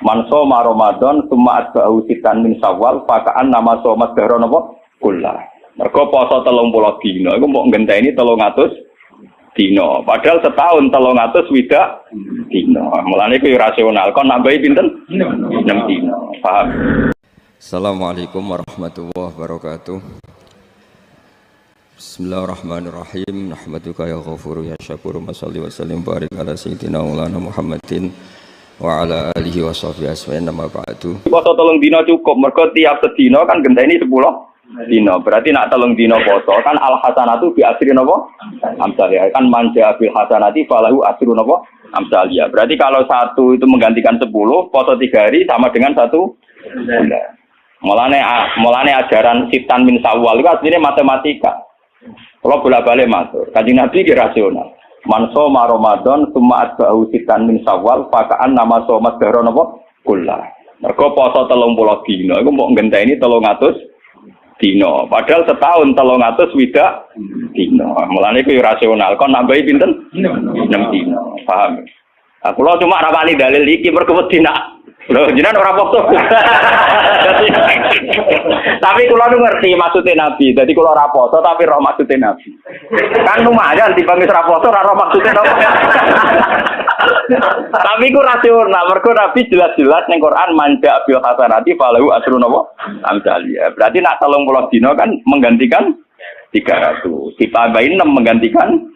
Man shoma Ramadan tsumma atba'ahu sittan min Syawal faka'an nama shoma dahra napa kullah. Mergo poso 30 dina iku mbok ngenteni 300 dina. Padahal setahun 300 swidak dina. Mulane iku rasional. Kon nambahi pinten? 6 dina. Paham? Assalamualaikum warahmatullahi wabarakatuh. Bismillahirrahmanirrahim. Nahmaduka ya ghafuru ya syakuru. Mashalli wa sallim barik ala sayyidina Maulana Muhammadin wa ala alihi wa sahbihi asma'in nama ba'du. Poso 3 dina cukup, mergo tiap sedina kan genteni 10 dina. Berarti nak 3 dina poso kan al hasanatu bi asri napa? Amsalih. Kan manja bil hasanati falahu asru napa? Amsalih. Berarti kalau satu itu menggantikan 10, poso 3 hari sama dengan 1 bulan. Mulane ajaran Sittan min Syawal itu aslinya matematika. Kalau bolak-balik matur, Kanjeng Nabi ki rasional. Man shoma Ramadan tsumma atba'ahu sittan min Syawal faka'an nama shoma dahra napa kullah. Mergo poso 30 dina iku mbok ngenteni 300 dina. Padahal setahun 300 swidak dina. Mulane iku rasional. Kon nambahi pinten? 6 dina. Paham? Aku lho cuma rawani dalil iki mergo wedi nak. Lho jenengan ora foto. Tapi kula nu ngerti maksudnya Nabi. Jadi kula ora foto tapi roh maksudnya Nabi. Kan lumayan dibanding ora foto ora roh maksudnya Nabi. Tapi ku rasional mergo Nabi jelas-jelas ning Quran manja bil hasanati falahu asrun napa amsaliyah. Berarti nak 30 dina kan menggantikan 300. Ditambahin 6 menggantikan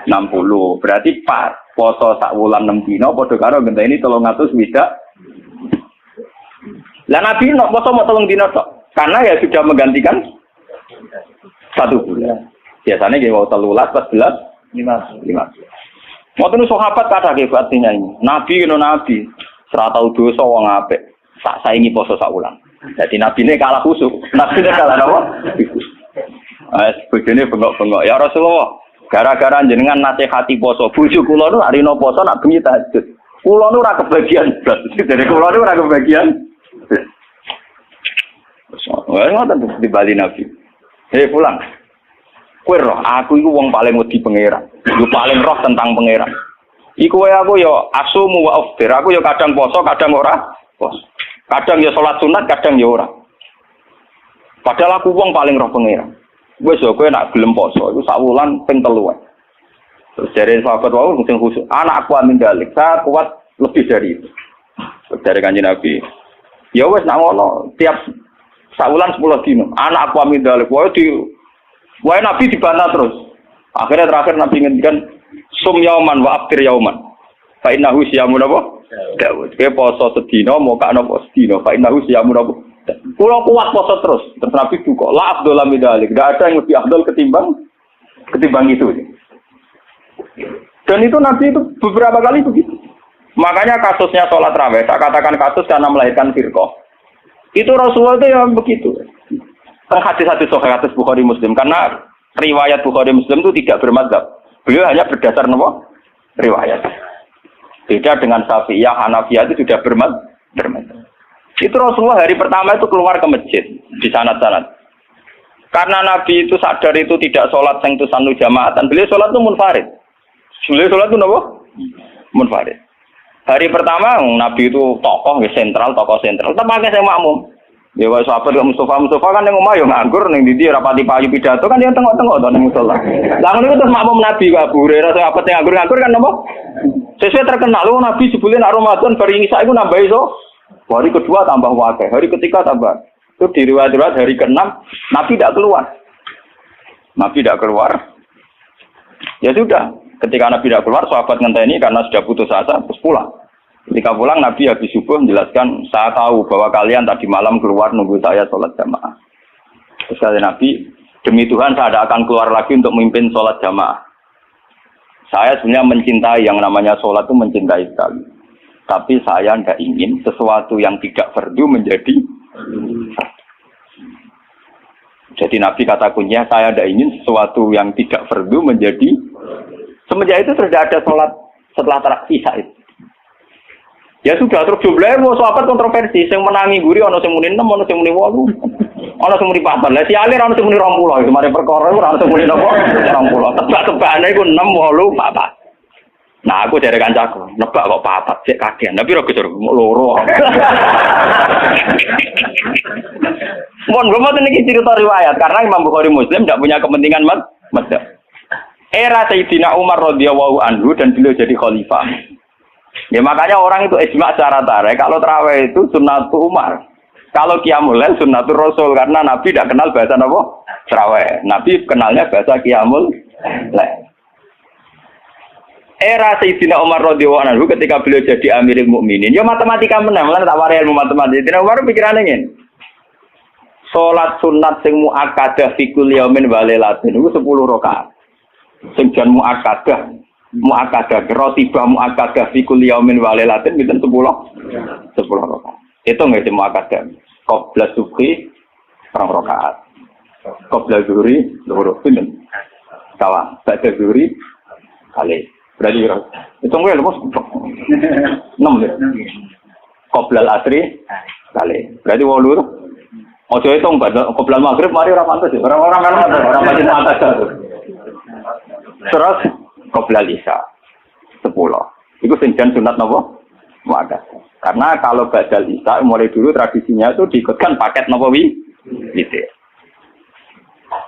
60. Berarti pas poso sak wulan 6 dina padha karo ngenteni 300 swidak. Lah Nabi nok poso mau 3 dina tok. Karena ya sudah menggantikan 1 bulan. Biasanya nggih mau 13, 14, 15. Ngoten sahabat kata hebatnya ini. Nabi kena nabi, ora tau dosa wong apik. Sak saingi poso sak wulan. Jadi nabine kalah khusuk. Nabine kalah napa? Bojone bengok-bengok. Ya Rasulullah, gara-gara jenengan nasihati poso, bojo kula nu arino poso nak bengi tahajud. Kula nu ora kebagian blas. Dari kula nu ora kebagian. Wah, ngoten di Bali Nabi. Pulang. Kowe roh, aku iku wong paling wedi pangeran. Yo paling roh tentang pangeran. Iku wae aku yo asumu wa aftir. Aku yo kadang poso, kadang ora poso. Kadang yo salat sunat, kadang yo ora. Padahal aku wong paling roh pangeran. Wis yo kowe nak gelem poso iku sak wulan ping 3. Terus dari sahabat wau sing khusus, anak aku amin dalik, saya kuat lebih dari itu. Dari Kanjeng Nabi. Ya wis nak ngono, tiap sak wulan 10 dino. Anak aku amin dalik, wae Nabi dibantah terus. Akhirnya terakhir Nabi ngendikan sum yauman wa aftir yauman. Fa innahu siyamun apa? Daud. Ke poso sedina moka napa sedina. Fa innahu siyamun apa? Kulo kuat poso terus. Terus Nabi duka, la afdal min dalik. Enggak ada yang lebih afdal ketimbang itu. Dan itu Nabi itu beberapa kali begitu. Makanya kasusnya sholat raweh, saya katakan kasus karena melahirkan firqah. Itu Rasulullah itu yang begitu. Hadis-hadis sahih hadis Bukhari Muslim, karena riwayat Bukhari Muslim itu tidak bermadzhab. Beliau hanya berdasar nama riwayat. Beda dengan Syafi'iyah, Hanafiyah itu sudah bermadzhab. Itu Rasulullah hari pertama itu keluar ke masjid di sanad-sanad. Karena Nabi itu sadar itu tidak sholat yang itu sanu jamaatan, beliau sholat itu munfarid. Beliau sholat itu apa? Munfarid. Hari pertama Nabi itu tokoh sentral. Tetap pakai saya makmum. Ya wis sahabat kok Mustafa kan ning omah yo nganggur ning ndi rapati payu pidato kan yo tengok-tengok to ning musala. Lah ngono iku terus makmum Nabi kok Abu Hurairah sahabat sing nganggur kan napa? Sesuai terkenal lho Nabi sebelum Ramadan bar Isa iku nambah iso. Hari kedua tambah wakil, hari ketiga tambah. Itu di riwayat hari ke-6 Nabi tidak keluar. Ya sudah, ketika Nabi tidak keluar sahabat ngenteni karena sudah putus asa terus pulang. Ketika pulang Nabi habis subuh menjelaskan, saya tahu bahwa kalian tadi malam keluar nunggu saya sholat jamaah. Terus kata Nabi, demi Tuhan saya tidak akan keluar lagi untuk memimpin sholat jamaah. Saya sebenarnya mencintai yang namanya sholat itu mencintai sekali. Tapi saya tidak ingin sesuatu yang tidak fardu menjadi. Jadi Nabi kata kuncinya, saya tidak ingin sesuatu yang tidak fardu menjadi. Semenjak itu tidak ada sholat setelah isya itu. Ya sudah, terus jumlahnya mau sahabat kontroversi, yang menangi guri, ada yang muni 6, ada yang muni 8, ada yang muni 4. Lah si alir ada yang muni 20, itu mari perkara ada yang muni 20. Tebak-tebakannya itu 6, 8, 4. Nah aku dari kancaku, nebak kok papat sik kagian. Tapi ora Gus loro. Mohon ngoten iki cerita riwayat karena Imam Bukhari Muslim tidak punya kepentingan madzhab. Era Sayyidina Umar radhiyallahu anhu dan beliau jadi khalifah. Ya makanya orang itu ijma secara tarik kalau tarawih itu sunnatul Umar. Kalau qiyamul lail sunnatul Rasul karena Nabi tidak kenal bahasa apa? Tarawih. Nabi kenalnya bahasa qiyamul lail. Era Sayyidina Umar radhiyallahu anhu ketika beliau jadi Amirul Mukminin, ya matematika menang, lan tak warai ilmu matematika. Sayyidina Umar pikirane ngene. Salat sunat sing muakkadah fi kulli yaumin wa lailatin iku 10 rakaat. Sing jan muakkadah rotibah muakkadah fi kulli yaumin wa lailatin pinten 10 rakaat. Itu nggih sing muakkadah. Qabla subhi 2 rakaat. Qabla zuhri 2 pinten. Kawan, ba'da zuhri kali. Berarti itu gue lepas 6 deh. Qoblal asri kali. Berarti 8. Ojo itu enggak qoblal maghrib mari ora pantes ya. Orang-orang kan orang masih pantes. Terus qoblal isya 10. Iku sing jan sunat napa? Muakkad. Karena kalau badal isya mulai dulu tradisinya itu diikutkan paket napa witir.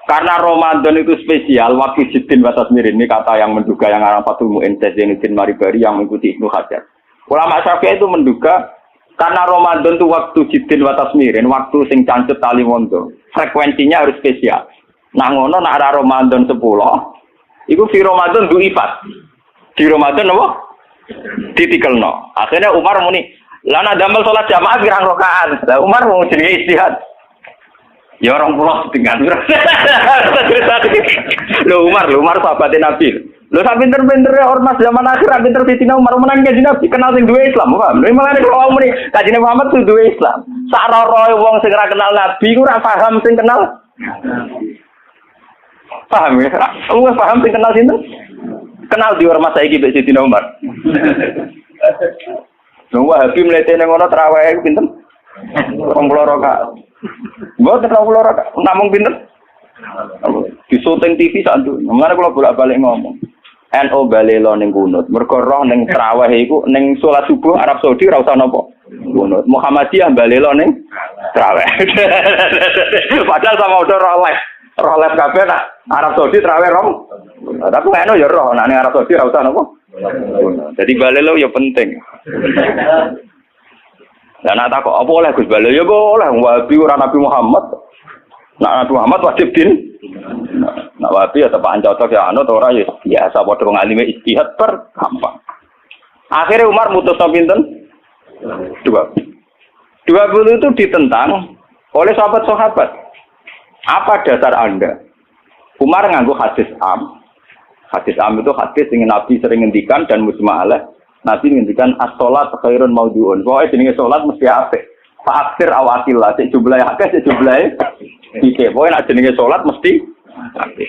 Karena Ramadan itu spesial, waktu Jiddin wa Tasmirin ini kata yang menduga yang arang Fathul Mu'in Zainuddin Maribari yang mengikuti Ibnu Hajar. Ulama Syafi'i itu menduga karena Ramadan itu waktu Jiddin wa Tasmirin, waktu sing cancut tali wondo, frekuensinya harus spesial. Nah ngono nak ara Ramadan 10, iku fi Ramadan du'ifat. Di Ramadan apa? Ditikelno. Akhirnya Umar muni, "Lana damel salat jamaah pirang rakaat." Lah Umar mau jenenge istihad. Ya orang pulau dengan Lo Umar sahabatnya Nabi. Lo sak pinter-pintere ormas zaman akhir pinter Sayyidina Umar menang kanjeng Nabi kenal sing duwe Islam, paham? Lha malah nek wong muni kanjeng Muhammad kudu duwe Islam. Sak roroe wong sing ora kenal Nabi ku ora paham sing kenal. Paham ya? Wong paham sing kenal sinten? Kenal di ormas saiki mbek Sayyidina Umar. Wong Wahabi mletene ngono traweh pinten? 20 rakaat. Mbok terlalu loro namung pinter. Di syuting TV sak nduk. Mengane kula bolak-balik ngomong. NU balelo ning kunut. Mergo roh ning traweh iku ning salat subuh Arab Saudi ora usah napa. Kunut. Muhammadiyah balelo ning traweh. Padahal sama udah roh les kabeh nak Arab Saudi traweh rom. Tapi NU ya roh nak ning Arab Saudi ora usah napa. Jadi balelo ya penting. Lah nak takok apa oleh Gus Bala ya boleh Wahabi ora Nabi Muhammad. Nak Nabi Muhammad wajib din. Nak Wahabi ya tepak cocok ya anu ora ya biasa padha wong alime ijtihad gampang. Akhirnya Umar mutusno pinten? 20 itu ditentang oleh sahabat-sahabat. Apa dasar Anda? Umar nganggo hadis am. Hadis am itu hadis yang Nabi sering ngendikan dan mujma' alaih. Nabi ngendikan as-sholat khairun maudhu'un. Pokoke jenenge salat mesti apik. Fa'aksir awatillah, sik jumlahe akeh, sik jumlahe dikit. Pokoke nek jenenge salat mesti apik.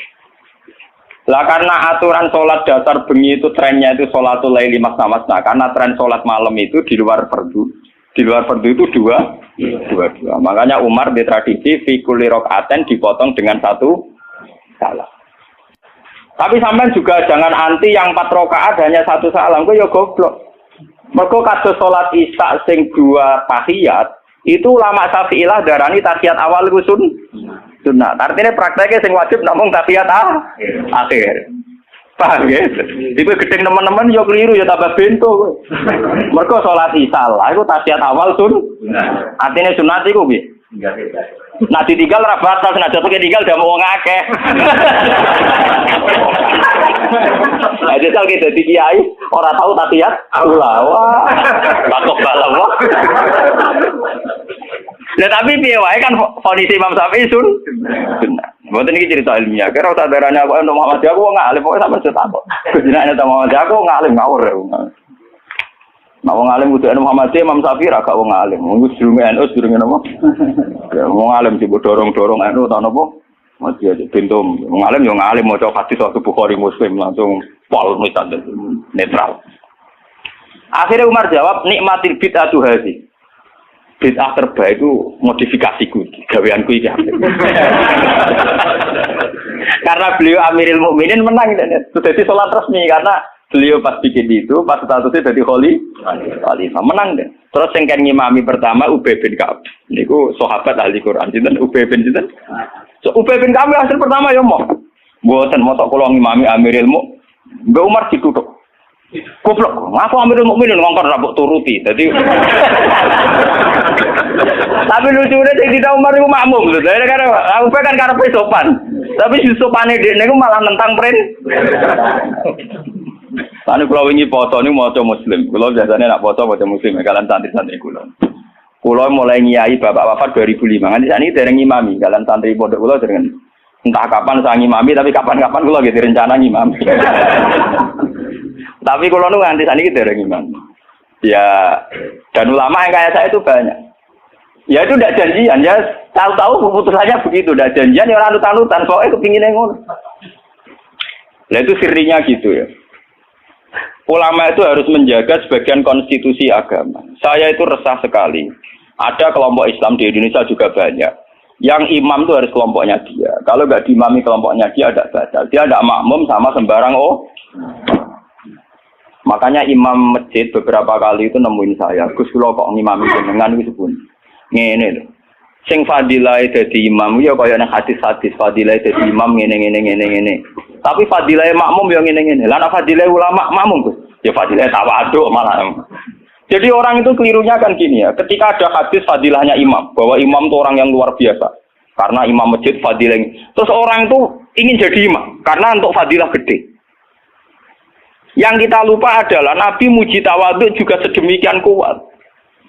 Lah karena aturan salat dasar bengi itu trennya itu sholatul laili masna-masna. Karena tren salat malam itu di luar fardu. Di luar fardu itu dua. Makanya Umar di tradisi fi kulli rakaatin dipotong dengan 1 salam. Tapi sampean juga jangan anti yang 4 rakaat hanya 1 salam, kok ya goblok. Mergo kados salat Isya sing 2 tahiyat, itu ulama Syafi'iyah darani tahiyat awal iku sunnah. Artinya prakteknya sing wajib namung tahiyat akhir. Paham ya? Tipe gedeng teman-teman yo keliru ya tambah bento. Mergo salat Isya lah iku tahiyat awal sunnah. Artinya sunat iku piye? Nah ditinggal ra batas, nah jatuh ketinggal udah mau ngakeh. Nah jajal kita di kiai orang tahu tahiyat ula wah batok balam wah. Nah tapi piye wae kan kondisi Imam Syafi'i sunnah. Mboten iki cerita ilmiah. Kira sadarane aku untuk Muhammad aku ngalim pokoke sampe setakok. Jenenge Muhammad aku ngalim ngawur. Nah wong alim kudu Muhammad Imam Syafi'i ra gak wong alim. Wong durunge NU durunge napa? Ya wong alim dibu dorong-dorong NU ta napa? Mati aja bentum. Wong alim yo ngalim maca hadis sahih Bukhari Muslim langsung pol netral. Akhirnya Umar jawab nikmatil bid'atu hadhi. Bid'ah terbaik itu modifikasiku, gaweanku iki. Karena beliau Amirul Mukminin menang dadi salat resmi karena Beliau pas bikin itu, pas statusnya jadi khalifah, menang deh. Terus yang kan ngimami pertama Ubay bin Ka'ab. Niku sahabat ahli Quran. Sinten Ubay bin sinten? So Ubay bin Ka'ab hasil pertama ya mau. Mboten motok kula ngimami Amirul Mukminin. Mbak Umar dituthuk. Goblok, aku Amirul Mukminin ngongkon ra mbok turuti. Dadi tapi lucunya Sayyidina Umar itu makmum lho. Karena Ubay kan karepe sopan. Tapi si sopane dekne iku malah nentang Ane kula wingi foto niku maca muslim. Kula biasane nak foto maca muslim kalian santri-santri kula. Kula mulai ngiyai bapak wafat 2005. Nganti sakniki dereng ngimami kalian santri pondok kula dereng. Entah kapan saya ngimami tapi kapan-kapan kula nggih direncana ngimami. Tapi kula nu nganti sakniki dereng ngimami. Ya dan ulama yang kayak saya itu banyak. Ya itu tidak janjian ya. Tahu-tahu keputusannya begitu, tidak janjian ya orang anut-anutan soalnya kepinginnya ngono. Nah itu sirinya gitu ya. Ulama itu harus menjaga sebagian konstitusi agama. Saya itu resah sekali. Ada kelompok Islam di Indonesia juga banyak. Yang imam itu harus kelompoknya dia. Kalau nggak diimami kelompoknya dia ada batal. Dia ada makmum sama sembarang Makanya imam masjid beberapa kali itu nemuin saya. Gus kula kok ngimami jenengan iki sepun. Ngene lho. Sing fadilah dadi imam ya kaya nang hadis-hadis fadilah dadi imam ngene. Tapi fadilah makmum ya ngene. Lah nek fadilah ulama makmum Gus, ya fadilah tawadhu malah. Jadi orang itu kelirunya kan gini ya, ketika ada hadis fadilahnya imam, bahwa imam itu orang yang luar biasa. Karena imam masjid fadilah. Terus orang itu ingin jadi imam karena untuk fadilah gede. Yang kita lupa adalah Nabi muji tawadhu juga sedemikian kuat.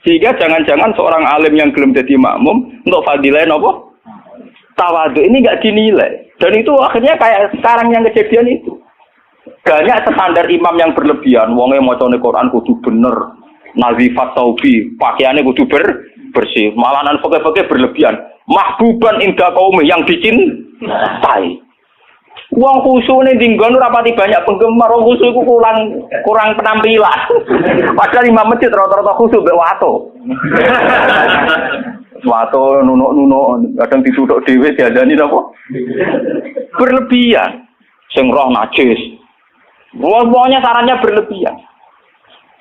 Sehingga jangan-jangan seorang alim yang belum jadi makmum untuk fadilah apa? Tawadhu ini enggak dinilai. Dan itu akhirnya kayak sekarang yang kejadian itu. Banyak standar imam yang berlebihan. Wonge macane Quran kudu bener, nazifat taubi, pakaiannya kudu bersih. Malahan pakai-pakai berlebihan. Mahbuban inda qaumi yang dicintai. Wong khusuk ning nggon rapati banyak penggemar, wong khusuk iku kurang penampilan. Padahal imam masjid rata-rata khusuk mbek wato. Wato nunuk-nunuk kadang dituthuk dhewe diadani napa? Berlebihan. Sing roh najis. Pokoknya sarannya berlebihan.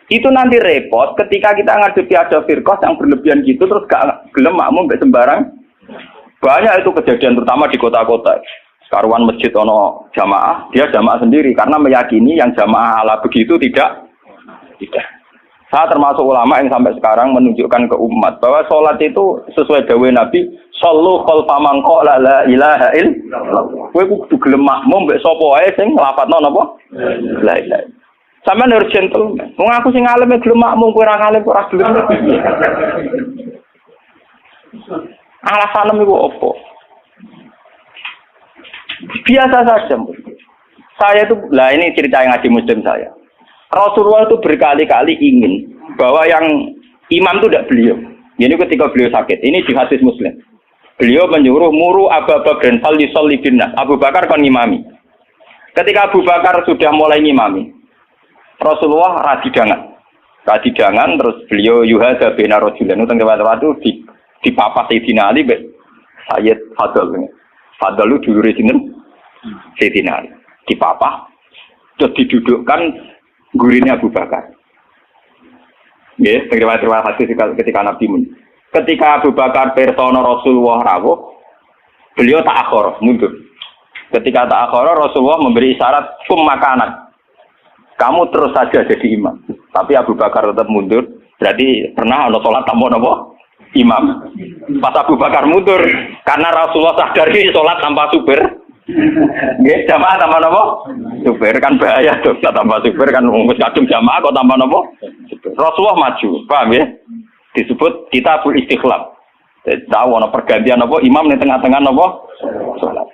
Itu nanti repot ketika kita ngadepi ada firqah yang berlebihan gitu terus gak gelem makmum mbek sembarang. Banyak itu kejadian terutama di kota-kota. Karuan masjid ono jamaah, dia jamaah sendiri karena meyakini yang jamaah ala begitu tidak. Saya termasuk ulama yang sampai sekarang menunjukkan ke umat bahwa sholat itu sesuai dawuh Nabi, shollu khalfa man qala la ilaha illallah. Kowe kudu gelem makmum mbek sapa wae sing nglafadzno napa? La ilaha. Sampeyan harus gentle. Wong aku sing alim gelem makmum, kowe ora alim ora gelem. Alasan niku opo? Biasa saja. Saya itu, lah ini cerita yang ngaji muslim saya. Rasulullah itu berkali-kali ingin bahwa yang imam itu tidak beliau. Ini ketika beliau sakit. Ini di hadis muslim. Beliau menyuruh muru Abu Bakar fal yusalli binnas. Abu Bakar kon ngimami. Ketika Abu Bakar sudah mulai ngimami, Rasulullah radidangan terus beliau yuhada bina rajulan. Itu tempat itu dipapas Sayyidina Ali Sayyid Fadl. Fadl itu dulure sinten? Sayyidina Ali. Dipapah terus didudukkan gurine Abu Bakar. Nggih, terima kasih ketika Nabi mun. Ketika Abu Bakar persona Rasulullah rawuh, beliau ta'akhir, mundur. Ketika ta'akhir Rasulullah memberi isyarat makanan. Kamu terus saja jadi imam. Tapi Abu Bakar tetap mundur. Berarti pernah ada sholat tanpa napa? Imam. Pas Abu Bakar mundur karena Rasulullah sadar ini sholat tanpa supir. Nggih, jamaah tanpa napa? Supir kan bahaya tuh, tanpa supir kan wis kadung jamaah kok tanpa napa? Rasulullah maju, paham ya? Disebut kitabul istikhlaf. Tahu ana pergantian apa imam ning tengah-tengah napa? Salat.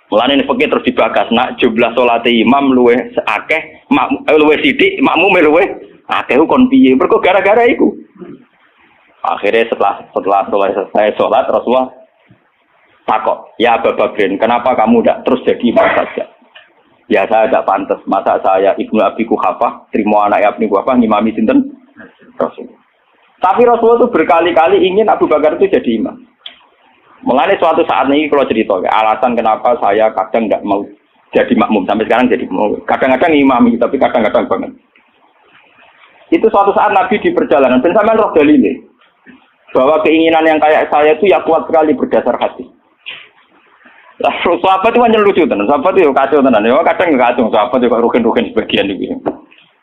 Mulane nek terus dibagas nak jumlah salate imam luwih akeh, luwih sithik, makmum luwih akeh kon piye? Mergo gara-gara iku. Akhirnya setelah selesai sholat Rasulullah takut, ya Abu Bakar, kenapa kamu tidak terus jadi imam saja? Ya saya tidak pantas, masa saya Ibnu Abi Quhafah terima anak Ibnu Quhafah ngimami sinten Rasul. Tapi Rasulullah itu berkali-kali ingin Abu Bakar itu jadi imam. Mulane suatu saat ini kalau cerita, alasan kenapa saya kadang tidak mau jadi makmum sampai sekarang jadi makmum. Kadang-kadang imami tapi kadang-kadang banget. Itu suatu saat Nabi di perjalanan dan sampean roh dalile bahwa keinginan yang kayak saya itu ya kuat sekali berdasar hati. Lah sahabat itu hanya lucu tenan, sahabat itu kacau tenan. Ya kadang kacau sahabat juga rugen-rugen sebagian itu.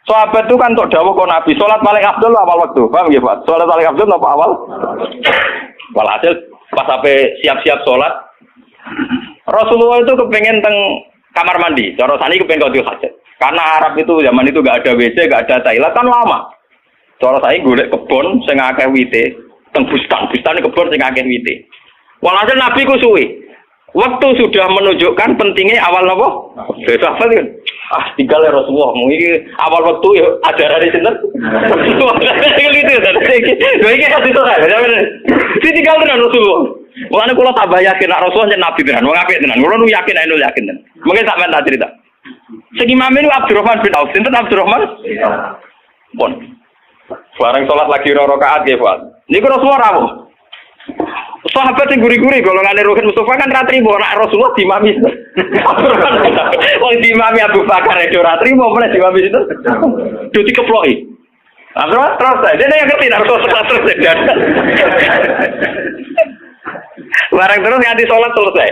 Sahabat itu kan untuk dawuh kok Nabi salat paling afdal awal waktu. Paham nggih, Pak? Salat paling afdal apa awal? Walhasil pas sampai siap-siap salat Rasulullah itu kepengen teng kamar mandi. Cara sani kepengen qadhi hajat. Karena Arab itu zaman itu enggak ada WC, enggak ada toilet kan lama. Cara saya golek kebon sing akeh wite, teng bustan kebon sing akeh wite. Walhasil Nabi ku suwe. Waktu sudah menunjukkan pentingnya awal napa? Sahabat kan. Tinggal ya Rasulullah. Mungkin awal waktu ya ajaran di sinten. Gitu kan. Lha iki kasih to kan. Tinggal tenan Rasulullah. Mulane kula tambah yakin nek Rasulullah yen nabi tenan. Wong apik tenan. Kula nu yakin nek yakin tenan. Mungkin sampean tak cerita. Sing imam itu Abdurrahman bin Auf. Sinten Abdurrahman? Pun. Bareng salat lagi rakaat nggih, Pak. Niku Rasulullah rawuh. Sahabat yang guri-guri golongan Ruhin Mustafa kan ratri mau nak Rasulullah dimami. Wong dimami Abu Bakar itu ratri mau mulai dimami itu. Duti keploki. Terus dia yang ngerti Rasulullah terus. Barang terus nganti sholat selesai.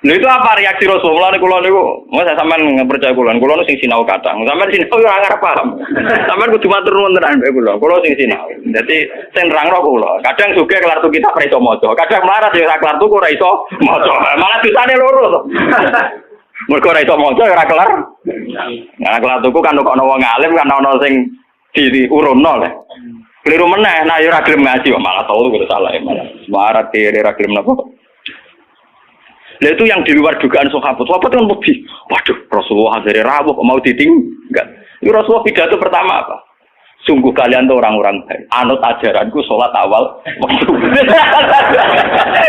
Lha itu apa reaksi Rasulullah kula niku? Saya sampean percaya kula nu sing sinau kadang. Sampean sinau ora ngarep paham. Sampean kudu matur nuwun tenan mbek kula. Kula sing sinau. Dadi sing nerangno kula. Kadang sugih kelar tu kitab ora iso maca. Kadang melarat ya ora kelar tuku ora iso maca. Malah dosane loro to. Mergo ora iso maca ora kelar. Nah kelar tuku kan kok ana wong alim kan ana sing diurumno lho. Keliru meneh, nah ya ora gelem ngaji kok malah tau kudu salah malah. Marat ora gelem napa. Nah itu yang di luar dugaan sahabat. Sahabat kan lebih, waduh Rasulullah akhirnya rawuh mau ditinggal. Itu Rasulullah pidato pertama apa? Sungguh kalian tuh orang-orang baik. Anut ajaranku sholat awal waktu.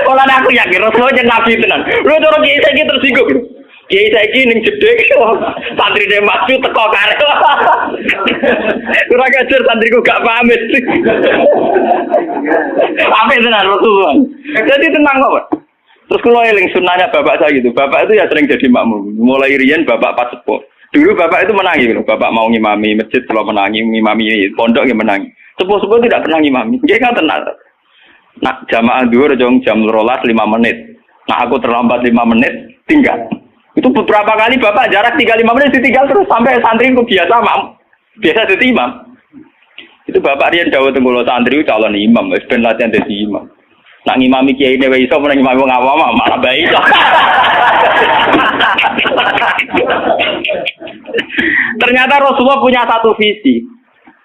Kalau aku yakin Rasulullah jadi nabi tenan. Lu cara kiai saiki tersinggung. Kiai saiki ning jedek santri ne maju teko karep. Ora kajar santriku gak pamit. Pamit tenan Rasulullah. Jadi tenang kok. Terus kalau eling sunnahnya bapak saya gitu, bapak itu ya sering jadi makmum. Mulai riyen bapak pas sepuh. Dulu bapak itu menangi, bapak mau ngimami masjid, kalau menangi ngimami pondok yang menangi. Sepuh-sepuh tidak pernah ngimami. Dia kan tenang. Nah jamaah dhuwur jam 12 5 menit. Nah aku terlambat 5 menit, tinggal. Itu beberapa kali bapak jarak 3-5 menit ditinggal terus sampai santri itu biasa biasa jadi imam. Itu bapak riyen dawuh teng kula santri calon imam, wis ben latihan dadi imam. Nak ngimami kiai ini iso menang ngimami wong awam malah bae iso. Ternyata Rasulullah punya satu visi.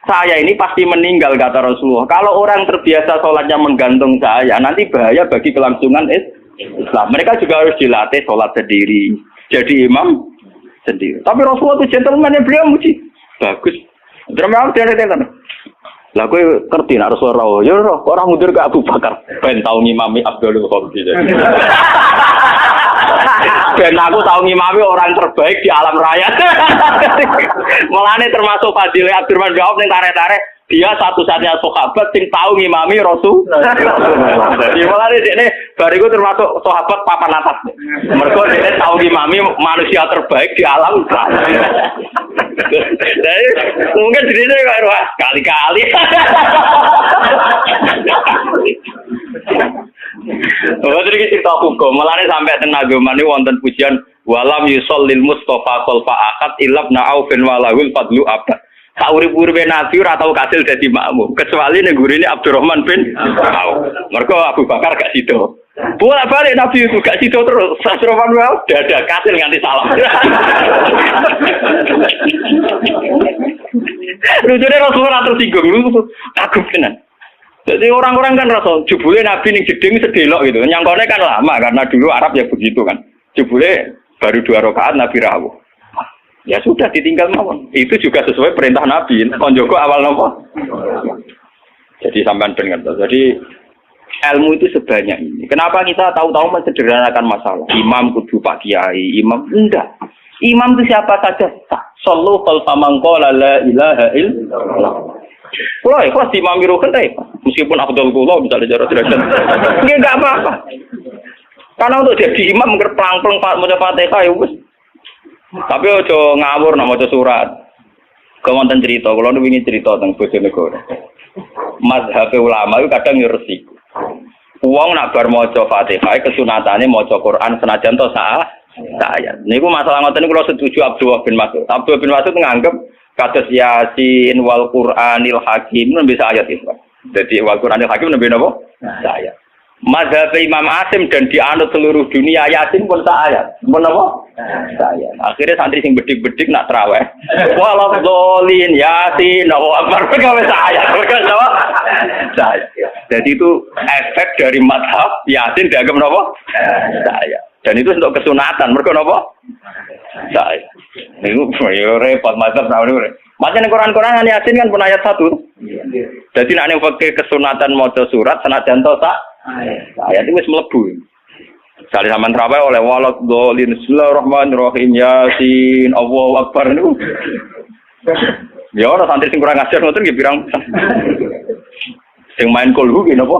Saya ini pasti meninggal kata Rasulullah. Kalau orang terbiasa sholatnya menggantung saya, nanti bahaya bagi kelangsungan Islam. Mereka juga harus dilatih sholat sendiri, jadi imam sendiri. Tapi Rasulullah itu gentleman yang beliau muji. Bagus. Terima kasih. Lah kowe ngerti nek Rasulullah ya ora ora mundur ke Abu Bakar ben tau ngimami Abdul Khadir. Ben aku tau ngimami orang terbaik di alam raya. Mulane termasuk Fadilah Abdurrahman bin Auf ning tarik-tarik dia satu-satunya sahabat sing tau ngimami Rasul. Jadi mulane dekne bariku termasuk sahabat papan atas. Mergo dekne tau ngimami manusia terbaik di alam raya. Jadi mungkin dirinya kayak wah kali-kali. Oh jadi cerita hukum. Mulane sampai tenagoman ini wonten pujian walam yusallil Mustafa khalfa akad ilabna aufin walahul fadlu abad. Saurip-uripe Nabi ora tau kasil dadi makmum kecuali ning gurine Abdurrahman bin Auf. Mergo Abu Bakar gak sido. Bolak-balik Nabi itu gak sido terus. Abdurrahman bin Auf dada kasil nganti salam. Lucunya Rasulullah tersinggung lu kagum tenan. Jadi orang-orang kan Rasul jebule Nabi ning jeding sedelok gitu. Nyangkone kan lama karena dulu Arab ya begitu kan. Jebule baru 2 rakaat Nabi rawuh. Ya sudah ditinggal mawon. Itu juga sesuai perintah Nabi. Konjoko awal nopo. Jadi sampean ben ngertos. Jadi ilmu itu sebanyak ini. Kenapa kita tahu-tahu mensederhanakan masalah? Imam kudu Pak Kiai, imam enggak. Imam itu siapa saja. Sallu khalfa man qala la ilaha illallah. Kalau ikhlas imam Ruhin meskipun Abdul Qullah bisa dijarah derajat. Enggak apa-apa. Karena untuk jadi imam ngerplang-plang Pak maca Fatihah ya wis. Tapi ojo ngawur nak maca surat. Kemonten cerita, kalau nu ingin cerita tentang Bojonegoro. Mazhab ulama itu kadang resiko. Uang nak bar maca Fatihah kesunatane maca Quran senajan to saya. Niku masalah ngoten niku kula setuju Abdullah bin Mas'ud. Abdullah bin Mas'ud nganggep kados Yasin wal Qur'anil Hakim nembe ayat itu. Jadi wal Qur'anil Hakim nembe napa? Saya. Mazhab Imam Asim dan dianut seluruh dunia Yasin pun ayat. Pun apa? Saya. Akhirnya santri sing bedik-bedik nak traweh. Walaf dolin Yasin, Allahu Akbar gawe saya. Berkata saya. Jadi itu efek dari mazhab Yasin dianggap napa? Saya. Dan itu untuk kesunatan. Mergo napa? Saya. Niku repot mazhab nawane. Macam Quran-Quran Yasin kan pun ayat 1. Jadi nek ning pakai kesunatan maca surat senajan to sak ayat itu wis mlebu. Sale sampean traweh oleh walad dolin bismillahirrahmanirrahim Yasin Allahu Akbar niku. Ya ora santri sing kurang ajar ngoten nggih pirang. Sing main kulhu ki napa?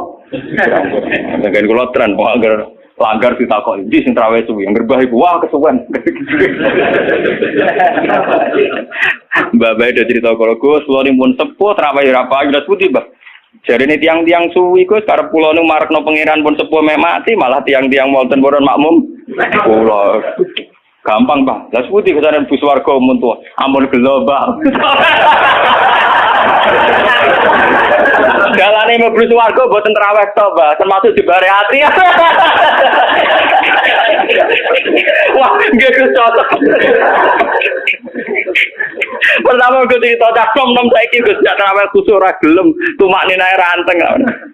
Ngen kula tren kok agar langgar ditakoki ndi sing traweh suwi ngerbah iku wah kesuwen. Mbak Bae ada cerita kalau Gus, kula pun sepuh traweh ora payu putih, Mbak. Jarine tiang-tiang suwi Gus karep kula nu marekno pangeran pun sepuh mek mati malah tiang-tiang wonten boron makmum. Kula gampang, Pak. Lah putih kesane bus warga mun tuwa. Ampun gelo, Pak. Dalane mlebu warga mboten traweh to, Mbak. Termasuk dibare ati. Wah, nggih Gus cocok. Pertama gue cerita cakom nom saiki Gus jak traweh kusuk ora gelem, tumakne nae ranteng.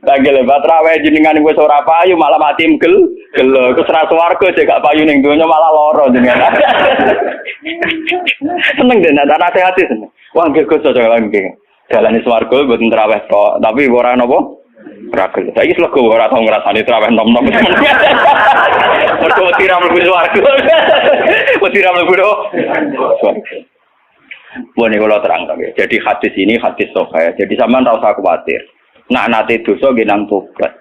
Lagi lebat traweh jenengan wis ora payu malah mati gelo. Gus ra swarga sik gak payu ning donya malah lara jenengan. Seneng den ana nasihat seneng. Wah nggih Gus cocok nggih. Dalane swarga mboten traweh tok, tapi ora napa? Ora gelem. Saiki slego ora tau ngrasani traweh nom-nom. Mergo tiram mlebu swarga. Tiram mlebu swarga. Boleh kalau terang lagi. Jadi hadis ini hadis sahih. Jadi sampean ora usah khawatir. Nak nate dosa nggih nang tobat.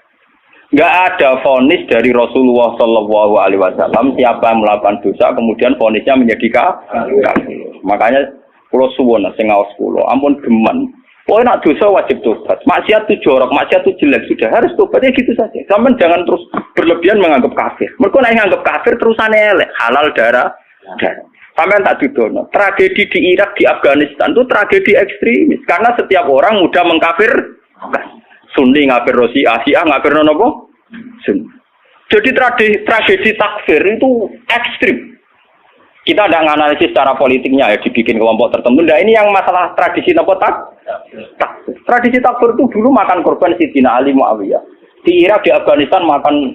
Enggak ada vonis dari Rasulullah sallallahu alaihi wasallam siapa yang melakukan dosa kemudian vonisnya menjadi kafir. Makanya kula suwun sing ngaos kula, ampun geman. Oh nak dosa wajib tobat. Maksiat itu jorok, maksiat itu jelek sudah harus tobat ya gitu saja. Sampeyan jangan terus berlebihan menganggap kafir. Mergo nek nganggap kafir terusane elek, halal darah. Sampai tak didono. Tragedi di Irak, di Afghanistan itu tragedi ekstremis. Karena setiap orang mudah mengkafir. Sunni ngafir Syiah, Syiah ngafir nopo? Sunni. Jadi tragedi takfir itu ekstrim. Kita tidak menganalisis secara politiknya ya dibikin kelompok tertentu. Nah ini yang masalah tradisi nopo takfir. Tradisi takfir itu dulu makan korban Sidina Ali Muawiyah. Di Irak, di Afghanistan makan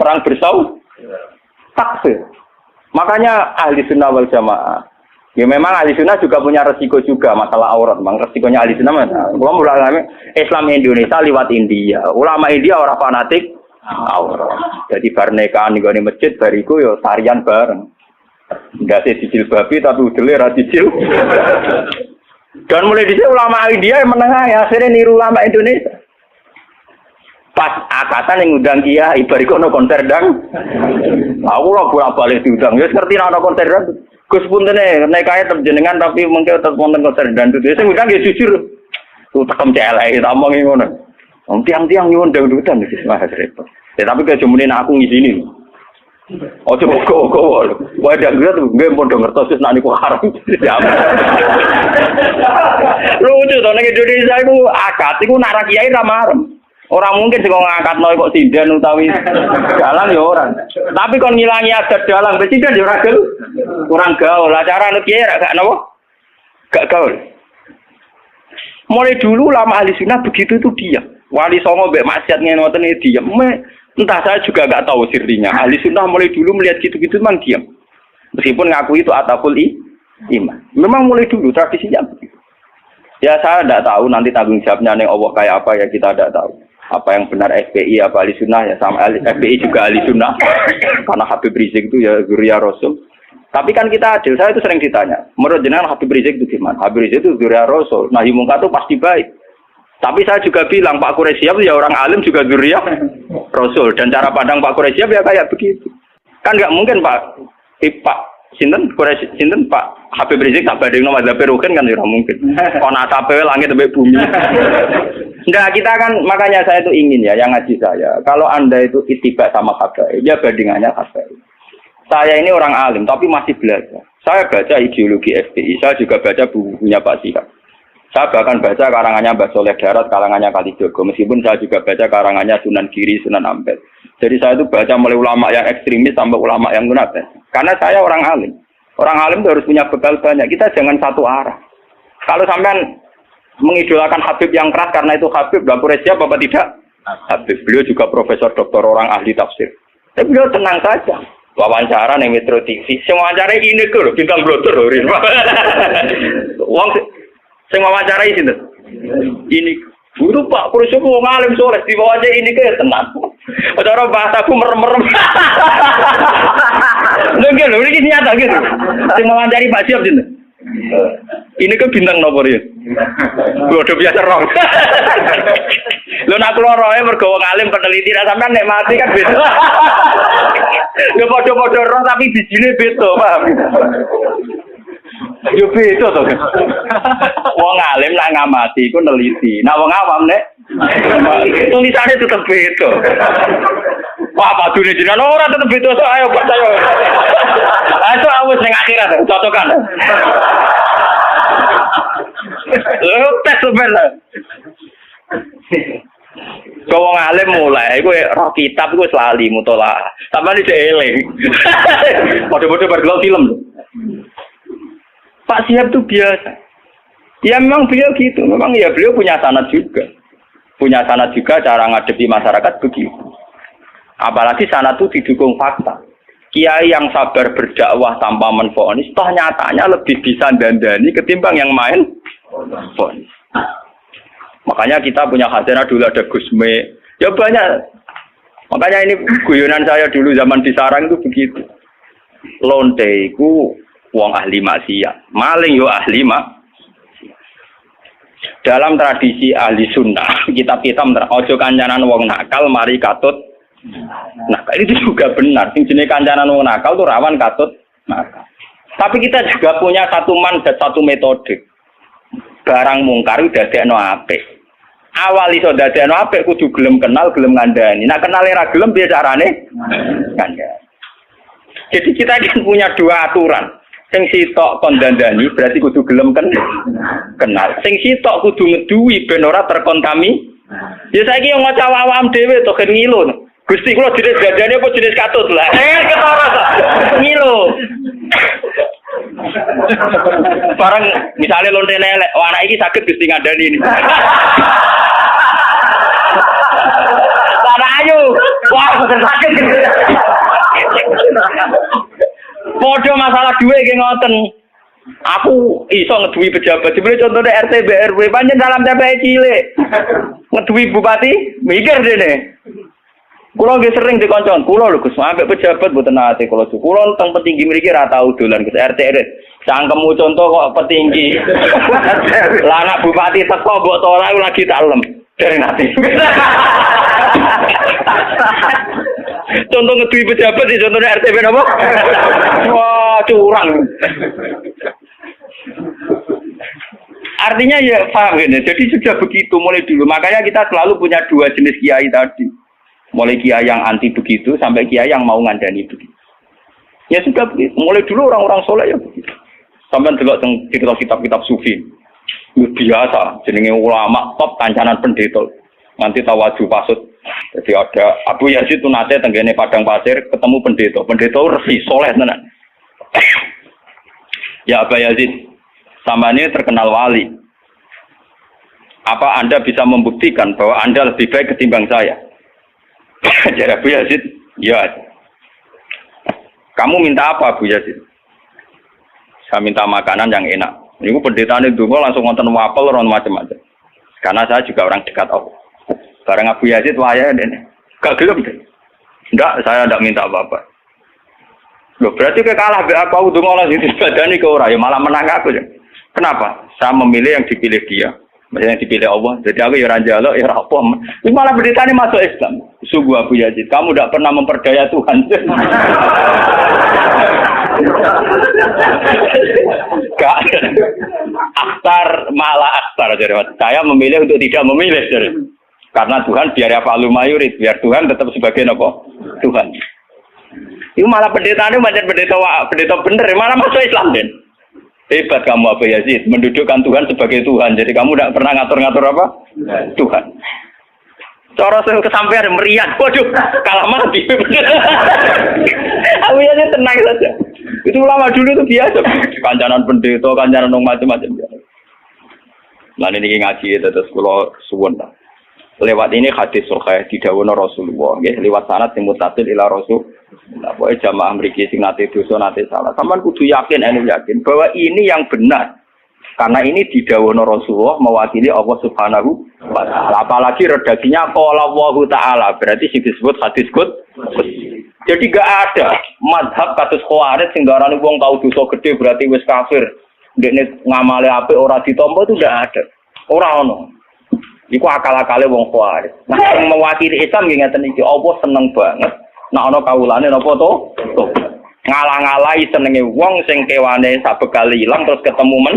perang bersaudara. Takfir. Makanya ahli sunnah wal jamaah. Ya memang ahli sunnah juga punya resiko juga masalah aurat. Memang resikonya ahli sunnah. Ulama Islam Indonesia lewat India. Ulama India orang fanatik aurat. Jadi bar nikahan di masjid bariku yo tarian bareng. Enggak sih cicil babi tapi udele ra cicil. Dan mulai dhisik ulama India yang menengah ya akhirnya niru ulama Indonesia. Pas akatan yang ngundang kiai bariku ono konser dang. Aku ora bolak-balik diundang. Ya ngerti ana konser dang. Gus puntene nek kaya terjenengan tapi mengke tetep wonten konser dang. Sing ngundang ya jujur. Tuh tekem celek tak omongi ngono. Wong tiang-tiang nyuwun dangdutan wis mah repot. Ya tapi kejemunin aku ngizini. Ojo kok. Wae dangdut nggih padha ngertos wis nek niku haram. Lucu to nek Indonesia iku akad iku nak ra kiai ra marem. Orang mungkin sing ngangkat noy kok sinden utawi dalang ya orang. Tapi kon ngilangi adat dalang presiden ya ora kurang gaul. Acara anu kiai gak napa? Gak gaul. Mulai dulu lama ahli sunnah begitu itu diam. Wali songo mbek maksiat ngoten iki diam. Entah saya juga gak tahu sirinya. Ahli sunnah mulai dulu melihat gitu-gitu memang diam. Meskipun ngaku itu ataful iman. Memang mulai dulu tradisinya begitu. Ya saya tidak tahu nanti tanggung jawabnya ning Allah kayak apa ya kita tidak tahu. Apa yang benar FPI apa ahli sunnah ya sama FPI juga ahli sunnah karena Habib Rizik itu ya zuriya Rasul. Tapi kan kita adil, saya itu sering ditanya menurut jenengan Habib Rizik itu gimana? Habib Rizik itu zuriya Rasul, nahi mungkar itu pasti baik. Tapi saya juga bilang Pak Quraisyab ya orang alim juga zuriya Rasul dan cara pandang Pak Quraisyab ya kayak begitu. Kan nggak mungkin Pak Sinten Pak Habib Rizik tak bandingno mazhab Ruhin kan ora mungkin. Kon asape langit sampai bumi. Enggak, kita kan makanya saya itu ingin ya yang ngaji saya. Kalau Anda itu ittiba sama habaib, ya bandingannya habaib. Saya ini orang alim tapi masih belajar. Saya baca ideologi FPI, saya juga baca bukunya Pak Sihab. Saya bahkan baca karangannya Mbah Soleh Darat, karangannya Kalijogo. Meskipun saya juga baca karangannya Sunan Giri, Sunan Ampel. Jadi saya itu baca mulai ulama yang ekstremis sampai ulama yang munafik. Karena saya orang alim. Orang alim itu harus punya bekal banyak. Kita jangan satu arah. Kalau sampean mengidolakan Habib yang keras karena itu Habib, dapur siapa apa tidak? Habib. Beliau juga profesor doktor orang ahli tafsir. Tapi beliau tenang saja. Wawancara ning Metro TV. Sing wawancara ini lho, bintang blotor lho. Wong sing wawancarai sinten? Ini guru Pak Kursup wong alim soleh diwawancara ini ke tenang. Cara bahasaku merem-merem. Lho iki nyata gitu. Sing wawancari Pak Siap sinten? Ini ke bintang nomor ya. Udah biasa rong. Lho nak kula roe mergo wong alim peneliti ra sampean nek mati kan beda. Lho padha-padha rong tapi bijine beda, paham? Yo beda to. Wong alim nak ngamati iku neliti. Nak wong awam nek tulisane tetep beda. Wah, padune jenengan ora tetep beda, so ayo percaya. Ayo awis ning akhirat cocokan. Lho tes sebenarnya. Kau wong alim mulai, gue roh kitab gue selalu mutola. Tambah di eling. Bodoh-bodoh bergelau film. Pak Siap tuh biasa. Ya memang beliau gitu. Memang ya beliau punya sanad juga. Punya sanad juga cara ngadepi masyarakat begitu. Apalagi sanad itu didukung fakta. Kiai yang sabar berdakwah tanpa menfonis, toh nyatanya lebih bisa dandani ketimbang yang main fonis. Makanya kita punya khazanah dulu ada Gusme. Ya banyak. Makanya ini guyonan saya dulu zaman di Sarang itu begitu. Lonte iku wong ahli maksiat. Maling yo ahli dalam tradisi ahli sunnah, kitab-kitab ojo kancanan wong nakal mari katut. Nah, itu juga benar. Sing jenenge kancanan wong nakal tuh rawan katut nakal. Tapi kita juga punya satu mandat, satu metode. Barang mungkar dadekno apik. Awal iso dadekno apik kudu gelem kenal, gelem ngandani. Nek kenale ra gelem piye carane? Kandhani. Jadi kita kan punya dua aturan. Sing sitok kon dandani berarti kudu gelem kenal. Sing sitok kudu ngeduwi ben ora terkontami. Ya saiki yo ngaca awam dhewe to gen ngilu. Gusti kula jenis dandane apa jenis katut lah. Ketara to. Ngilu. Barang misalnya lonte elek, oh anak iki sakit Gusti ngandani ini. Anak ayu, wah boten sakit. Podo masalah duit ki ngoten. Aku iso ngeduwi pejabat. Jebule contone RT BRW pancen dalam TPE cilik. Ngeduwi bupati, mikir dene. Kulo nggih sering dikoncon, kulo lho Gus, ambek pejabat mboten nate kulo. Kulo teng petinggi mriki ra tau dolan Gus RT RT. Cangkemmu contoh kok petinggi. Lah anak bupati teko mbok ora lagi dalem. Dari nate. Contoh ngeduwi pejabat di contohnya RT apa? Wah, curang. Artinya ya paham ini. Jadi sudah begitu mulai dulu. Makanya kita selalu punya dua jenis kiai tadi. Mulai kiai yang anti begitu sampai kiai yang mau ngandani begitu. Ya sudah begitu. Mulai dulu orang-orang soleh ya begitu. Sampai delok cerita kitab-kitab sufi. Biasa jenenge ulama top kancanan pendeta. Nanti tawaju pasut. Jadi ada Abu Yazid itu nate tenggene padang pasir ketemu pendeta. Pendeta resi soleh tenan. Ya Abu Yazid, sampeyan terkenal wali. Apa Anda bisa membuktikan bahwa Anda lebih baik ketimbang saya? Jadi Abu Yazid, ya. Kamu minta apa Abu Yazid? Saya minta makanan yang enak. Ini pendeta ini dulu langsung nonton wapel orang macam-macam. Karena saya juga orang dekat Allah. Barang Abu Yazid waya dene. Gak gelem deh. Enggak, saya enggak minta apa-apa. Loh, berarti kayak kalah be aku ndonga lan dibadani ke ora ya malah menang aku ya. Kenapa? Saya memilih yang dipilih dia. Maksudnya yang dipilih Allah. Jadi aku ya ora njaluk ya ora apa. Ini malah pendetane masuk Islam. Sungguh Abu Yazid, kamu enggak pernah memperdaya Tuhan. Gak. Akhtar malah akhtar jadi. Saya memilih untuk tidak memilih jadi. Karena Tuhan biar apa lumayurit, biar Tuhan tetap sebagai apa? Tuhan. Itu malah pendeta ini macam pendeta bener, malah masuk Islam den. Hebat kamu Abu Yazid, mendudukkan Tuhan sebagai Tuhan. Jadi kamu tidak pernah ngatur-ngatur apa? Tuhan. Cara saya kesampean meriah, waduh, kalah mati. Abu Yazid tenang saja. Itu ulama dulu itu biasa. Kancanan pendeta, kancanan macam-macam. Lan ini ngaji terus kula suwun. Lewat ini hadis sahih didhawuhna Rasulullah nggih lewat sanad sing mutasil ila Rasul. Nah, pokoke jamaah mriki sing nate dosa nate salah. Sampeyan kudu yakin bahwa ini yang benar. Karena ini didhawuhna Rasulullah mewakili Allah Subhanahu wa taala. Apalagi redaksinya qala Allah taala, berarti sing disebut hadis qudsi. Jadi gak ada mazhab kados Khawarij sing darani wong tau dosa gede berarti wis kafir. Ndekne ngamale apik ora ditampa itu ndak ada. Ora ono. Iku akal-akale wong Khawarij. Nah, sing mewakili Islam nggih ngeten iki, Allah seneng banget nek ana kawulane napa to? Ngalang-alai senenge wong sing kewane sabekal ilang terus ketemu men.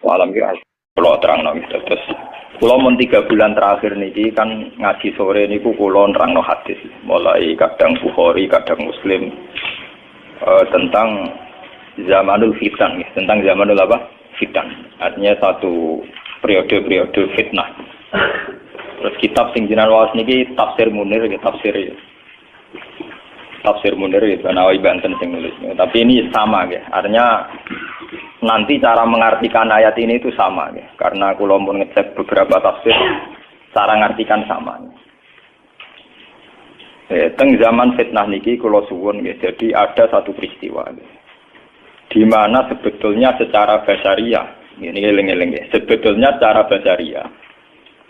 Walam kira. Kula terangno terus. Kula mun 3 bulan terakhir niki kan ngaji sore niku kula nerangno hadis. Mulai kadang Bukhari, kadang Muslim tentang zamanul fitan, tentang zamanul apa? Fitan. Artinya satu periode fitnah. Terus kitab sing jenengan waos niki Tafsir Munir ya Tafsir Munir ya Banawi Banten sing nulis. Tapi ini sama ya. Artinya nanti cara mengartikan ayat ini itu sama ya. Karena kula mun ngecek beberapa tafsir cara ngartikan sama. Teng zaman fitnah niki kula suwun ya. Jadi ada satu peristiwa ya. Di mana sebetulnya secara basariah ini eling-eling ya. Sebetulnya secara basariah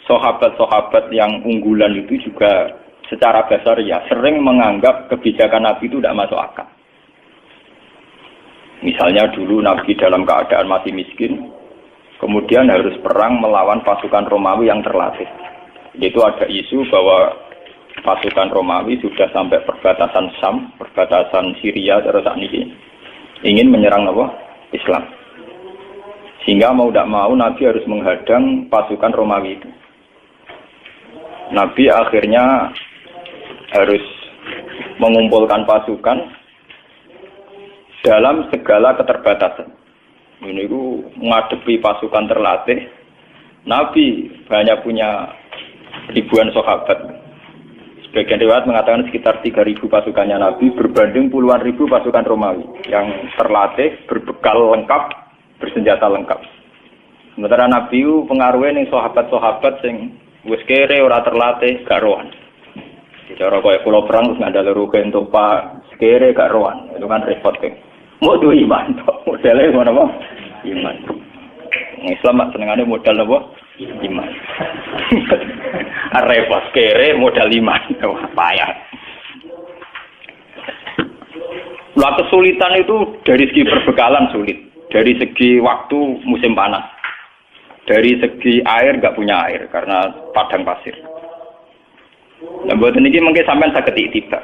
sahabat-sahabat yang unggulan itu juga secara basariah sering menganggap kebijakan Nabi itu tidak masuk akal. Misalnya dulu Nabi dalam keadaan masih miskin, kemudian harus perang melawan pasukan Romawi yang terlatih. Itu ada isu bahwa pasukan Romawi sudah sampai perbatasan Syam, perbatasan Syria terus ini ingin menyerang apa? Islam. Sehingga mau tidak mau Nabi harus menghadang pasukan Romawi itu. Nabi akhirnya harus mengumpulkan pasukan dalam segala keterbatasan. Ini itu menghadapi pasukan terlatih. Nabi banyak punya ribuan sahabat. Sebagian riwayat mengatakan sekitar 3.000 pasukannya Nabi berbanding puluhan ribu pasukan Romawi yang terlatih, berbekal lengkap, bersenjata lengkap. Sementara Nabi itu pengaruhnya ning sahabat-sahabat sing wis kere ora terlatih gak rohan. Cara kaya kula perang terus ngandel rugen topa kere gak rohan. Itu kan repot kan. Mau duwe iman tok. Modele ngono apa? Iman. Islam mak senengane modal apa? Iman. Repot kere modal iman. Wah, payah. Lah kesulitan itu dari segi perbekalan sulit. Dari segi waktu musim panas, dari segi air nggak punya air karena padang pasir. Nah, buat ini mungkin sampai sakit tiba.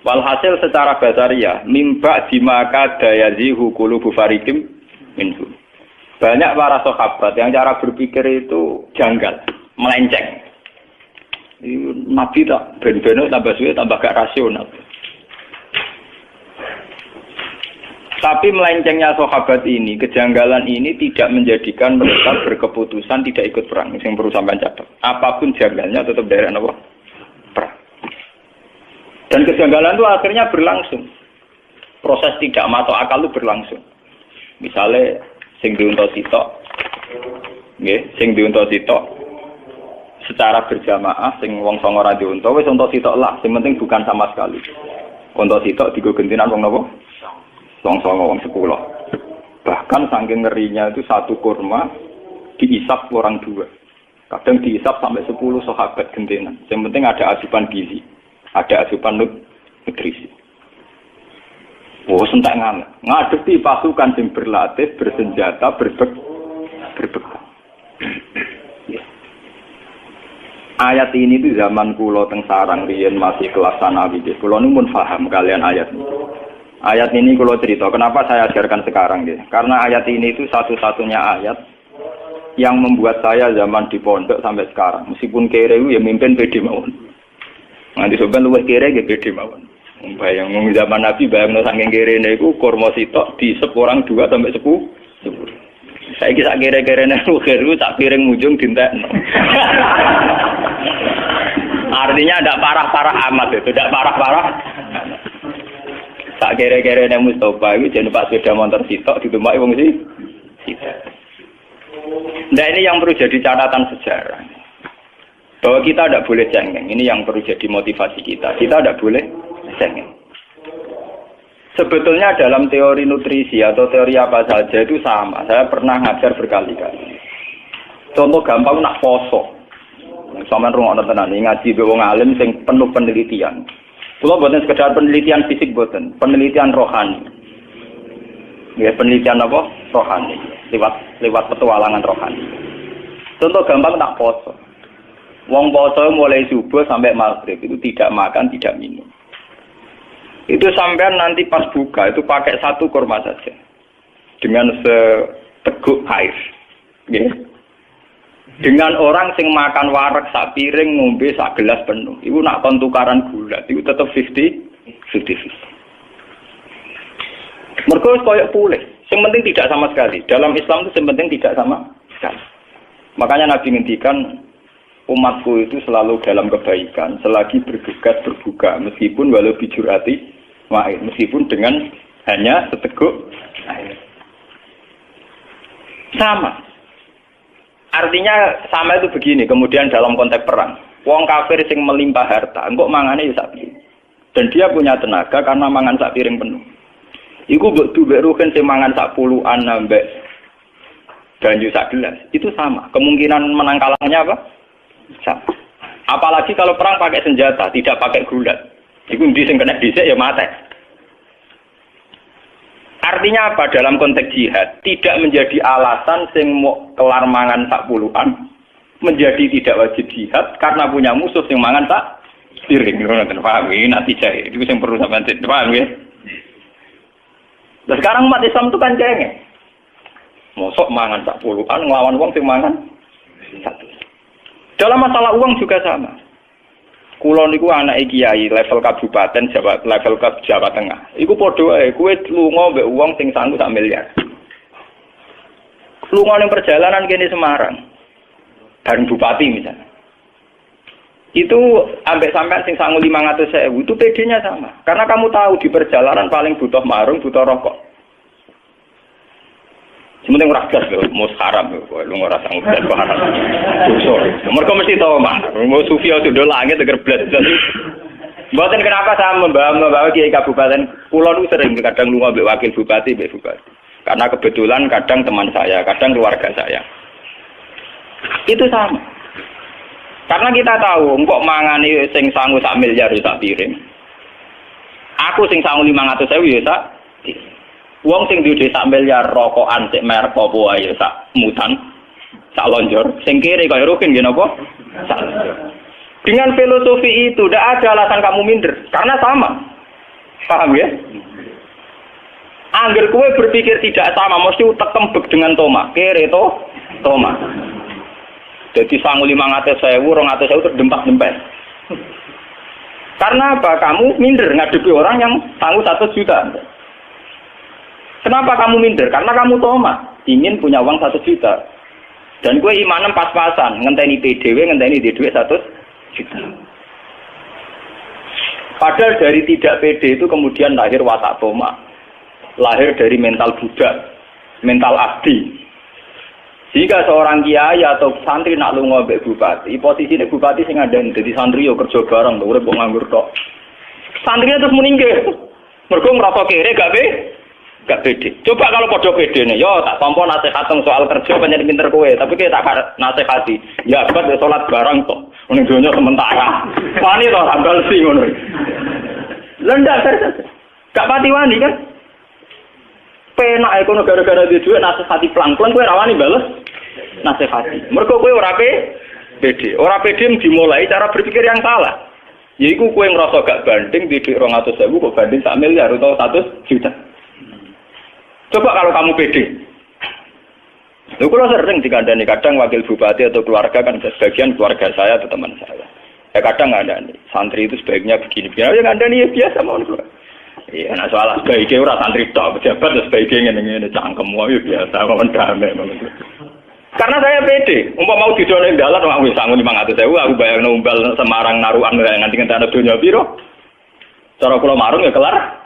Walhasil secara basariah, mimba dimaka dayazihu kulubu farikim minhu. Banyak para sahabat yang cara berpikir itu janggal, melenceng. Nabi tak ben-beno tambah suwe tambah gak rasional. Tapi melencengnya sahabat ini, kejanggalan ini tidak menjadikan mereka berkeputusan tidak ikut perang. Yang perlu sampai catat. Apapun janggalnya tetap dari apa? Perang. Dan kejanggalan itu akhirnya berlangsung. Proses tidak masuk akal itu berlangsung. Misalnya, sing diunta sitok, sing diunta sitok, secara berjamaah, sing wong songo ra diunta, wis unta sitok lah. Yang penting bukan sama sekali. Unta sitok digo gentinan wong napa? Songo 10. Bahkan saking ngerinya itu satu kurma diisap orang 2. Kadang diisap sampai 10 sahabat gentenan. Yang penting ada asupan gizi, ada asupan nutrisi. Sentak ngadepi pasukan yang berlatih, bersenjata, berbekal. Ayat ini itu zaman kula teng sarang riyen masih kelas sanawi. Kula nu mun paham kalian ayat ini. Ayat ini kalau cerita, kenapa saya ajarkan sekarang ya? Karena ayat ini itu satu-satunya ayat yang membuat saya zaman di pondok sampai sekarang. Meskipun kere ya mimpin pede mawon. Nanti sopan luwih kere ya pede mawon. Bayang zaman Nabi bayang saking kere niku kurma sitok diisep orang 2 sampai 10. Saiki sak kere-kerene luweru sak piring mujung dintekno. Artinya tidak parah-parah amat itu, tidak parah-parah. Tak kere-kere yang Mustafa itu jangan pak sepeda motor sitok ditumpai wong sih. Nah ini yang perlu jadi catatan sejarah. Bahwa kita tidak boleh cengeng. Ini yang perlu jadi motivasi kita. Kita tidak boleh cengeng. Sebetulnya dalam teori nutrisi atau teori apa saja itu sama. Saya pernah ngajar berkali-kali. Contoh gampang nak poso. Sampeyan rungokno tenan ngaji be wong alim sing penuh penelitian. Kula boten sekedar penelitian fisik boten, penelitian rohani. Ya penelitian apa? Rohani. Lewat petualangan rohani. Contoh gampang tak poso. Wong poso mulai subuh sampai maghrib itu tidak makan, tidak minum. Itu sampean nanti pas buka itu pakai 1 kurma saja. Dengan seteguk air. Nggih. Dengan orang sing makan wareg sak piring ngombe sak gelas penuh. Iku nak kon tukaran gula, iku tetep 50-50. Mergo koyo pulih. Sing penting tidak sama sekali. Dalam Islam itu sing penting tidak sama sekali. Makanya Nabi ngendikan umatku itu selalu dalam kebaikan selagi bergegas berbuka meskipun walau bijurati ma'in, meskipun dengan hanya seteguk air. Sama. Artinya sama itu begini, kemudian dalam konteks perang. Wong kafir sing melimpah harta, engkok mangane ya sak piring. Dan dia punya tenaga karena mangan sak piring penuh. Iku mbok duwe rugen sing mangan sak puluhan nambah banyu sak gelas. Itu sama. Kemungkinan menang kalahnya apa? Sama. Apalagi kalau perang pakai senjata, tidak pakai gulat. Iku ndi sing kena dhisik ya mate. Artinya apa dalam konteks jihad? Tidak menjadi alasan sing mau kelar mangan sak puluhan menjadi tidak wajib jihad karena punya musuh sing mangan sak piring. Ngoten paham iki nanti jahe. Itu sing perlu sampean paham ya. Nah, sekarang umat Islam itu kan cengeng. Mosok mangan sak puluhan nglawan wong sing mangan satu. Dalam masalah uang juga sama. Kulo niku anake kiai level kabupaten level ke Jawa Tengah. Iku padha wae kowe lunga mbek wong sing sanggup sak miliar. Lunga ning perjalanan kene Semarang. Bareng bupati misalnya. Itu ambek sampean sing sangu 500.000 itu PD-nya sama. Karena kamu tahu di perjalanan paling butuh marung, butuh rokok. Sementing ora gas lho, mus haram lho, lu ora sanggup gas haram. Dosa. Mergo mesti tau mah, mau sufi sudah langit teger blas. Mboten kenapa saya membawa kiai kabupaten Pulau itu sering kadang lunga mbek wakil bupati, mbek bupati. Karena kebetulan kadang teman saya, kadang keluarga saya. Itu sama. Karena kita tahu, engkok mangani sing sangu sak miliar ya sak piring. Aku sing sangu 500.000 ya sak. Wong sing duwe sak miliar rokokan sik merek apa wae sak mutan, sak lonjor. Sing kiri kaya rukin nggih napa? Sak lonjor. Dengan filosofi itu tidak ada alasan kamu minder karena sama. Paham ya? Angger kowe berpikir tidak sama mesti utek kembek dengan Toma. Kere to Toma. Jadi sangu 500.000, 200.000 terdempak-dempet. Karena apa? Kamu minder ngadepi orang yang sangu 1 juta. Kenapa kamu minder? Karena kamu Toma, ingin punya uang 1 juta. Dan gue imanem pas-pasan, ngenteni PDW, ngenteni di duit 1 juta. Padahal dari tidak PD itu kemudian lahir watak Toma. Lahir dari mental budak, mental abdi. Jika seorang kiai atau santri nak lunga mbek bupati, posisine bupati sing ngandani dadi santri yo kerja bareng, urip kok nganggur tok. Santrinya terus meninggal. Mergo ngrasa kere gak pede. Coba kalau podo pede nih, yo tak tampa nasihat soal kerja pancen pinter kowe, tapi kita tak nasihati. Ya abad salat bareng kok. Ning donya sementara. Wani to sambal sing ngono. Lendak terus. Gak pati wani kan? Penak ekono gara-gara di duit nasihati pelan-pelan kowe ra wani bales nasihati. Mergo kowe ora pede. Ora pede dimulai cara berpikir yang salah. Ya iku kowe ngrasa gak banding di 200.000 kok banding 1 miliar atau 100 juta. Coba kalau kamu pede. Lho kula sering dikandani kadang wakil bupati atau keluarga kan sebagian keluarga saya atau teman saya. Ya kadang ngandani santri itu sebaiknya begini. Ya ngandani ya biasa mau kula. Iya, nah soal sebaiknya ora santri tok, pejabat sebaiknya ngene-ngene cangkem wae biasa mawon damai. Karena saya pede, umpama mau didono ning dalan wong wis sangun 500.000 aku bayangno umbal Semarang narukan nganti ngenteni donya piro. Cara kula marung ya kelar.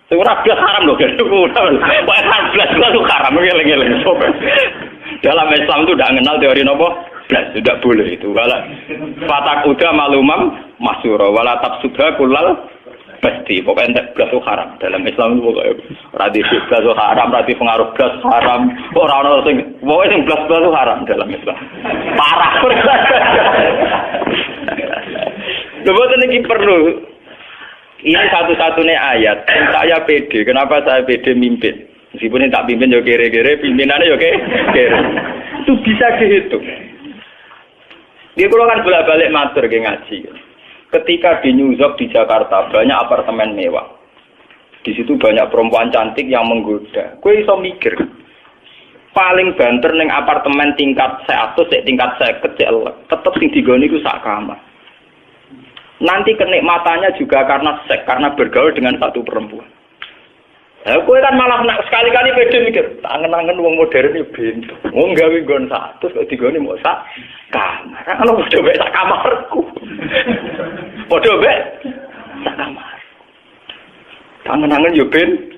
Sing ora blas haram lho, Pak blas itu haram ngeleng-eleng. Dalam Islam itu tidak mengenal teori nopo blas, tidak boleh itu. Wala fatak uda malumam masyura wala tabsudha kullal pasti pokoknya blas itu haram. Dalam Islam itu pokoknya radi blas itu haram, radi pengaruh blas haram. Orang-orang sing pokoknya sing blas itu haram dalam Islam. Parah. Lha boten iki perlu. Ini satu-satunya ayat yang saya pede. Kenapa saya pede mimpin? Meskipun ini tak pimpin ya kere-kere, pimpinannya ya kere. Itu bisa dihitung. Dia kalau kan bolak-balik matur ke ngaji. Ketika di New York di Jakarta banyak apartemen mewah. Di situ banyak perempuan cantik yang menggoda. Kowe iso mikir. Paling banter ning apartemen tingkat 100, tingkat 50, tetep sing digoni iku sak kamar. Nanti kenikmatannya juga karena seks, karena bergaul dengan satu perempuan. Nah, kowe kan malah sekali-kali pede mikir, tangen-tangen wong modern iki bento. Wong gawe nggon 100 kok digoni mok sak kamar. Ana padha mek sak kamarku. Padha mek sak kamar. Tangen-tangen yo bento.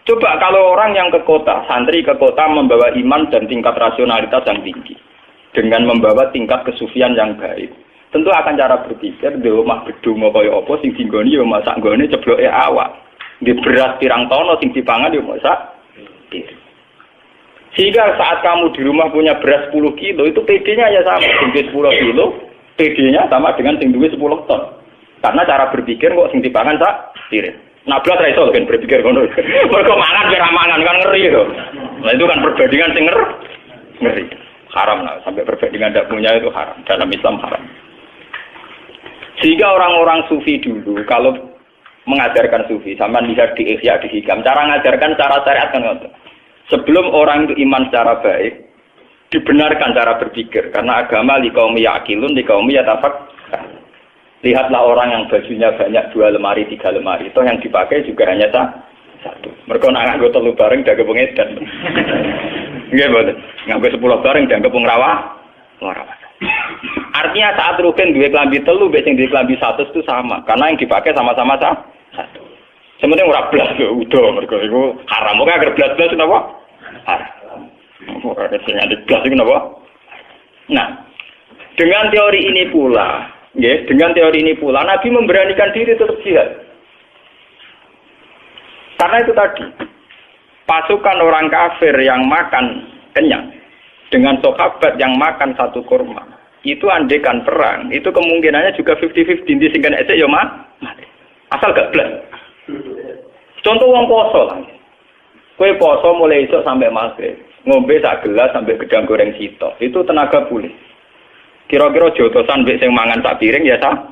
Coba kalau orang yang ke kota, santri ke kota membawa iman dan tingkat rasionalitas yang tinggi dengan membawa tingkat kesufian yang baik. Tentu akan cara berpikir di rumah gedung kaya apa sing dinggoni ya masak nggone cebloke awak. Di beras pirang tono sing dipangan ya masak. Sehingga saat kamu di rumah punya beras 10 kilo itu PD-nya ya sama, sing 10 kilo, PD-nya sama dengan sing duwe 10 ton. Karena cara berpikir kok sing dipangan sak piring. Nah, blas ra iso kan berpikir ngono. Mergo mangan kira mangan kan ngeri to. Nah, itu kan perbandingan sing ngeri. Haram lah, sampai perbandingan tidak punya itu haram. Dalam Islam haram. Sehingga orang-orang sufi dulu, kalau mengajarkan sufi, sama lihat di Ihya, di Hikam, cara mengajarkan cara syariat kan ngoten. Sebelum orang itu iman secara baik, dibenarkan cara berpikir. Karena agama liqaumi yaqilun, liqaumi yatafak. Lihatlah orang yang bajunya banyak 2 lemari, 3 lemari. Itu yang dipakai juga hanya satu. Mereka nak nganggo 3 bareng dianggap pengedan. Nggih mboten. Nganggo 10 bareng dianggap pengrawah. Artinya saat rugen duwe klambi 3 mbek sing duwe klambi 100 itu sama, karena yang dipakai sama-sama satu. Sementing ora blas yo udo mergo iku haram. Kok agar blas-blas napa? Haram. Ora sing ada blas iku napa? Nah, dengan teori ini pula, Nabi memberanikan diri tetap jihad. Karena itu tadi, pasukan orang kafir yang makan kenyang dengan sahabat yang makan satu kurma, itu andekan perang, itu kemungkinannya juga 50-50 di singkan esek ya mati. Asal gak blas. Contoh wong poso lah. Kowe poso mulai esuk sampai maghrib, ngombe sak gelas sampai gedang goreng sitok, itu tenaga pulih. Kira-kira jotosan mbek sing mangan sak piring ya sama.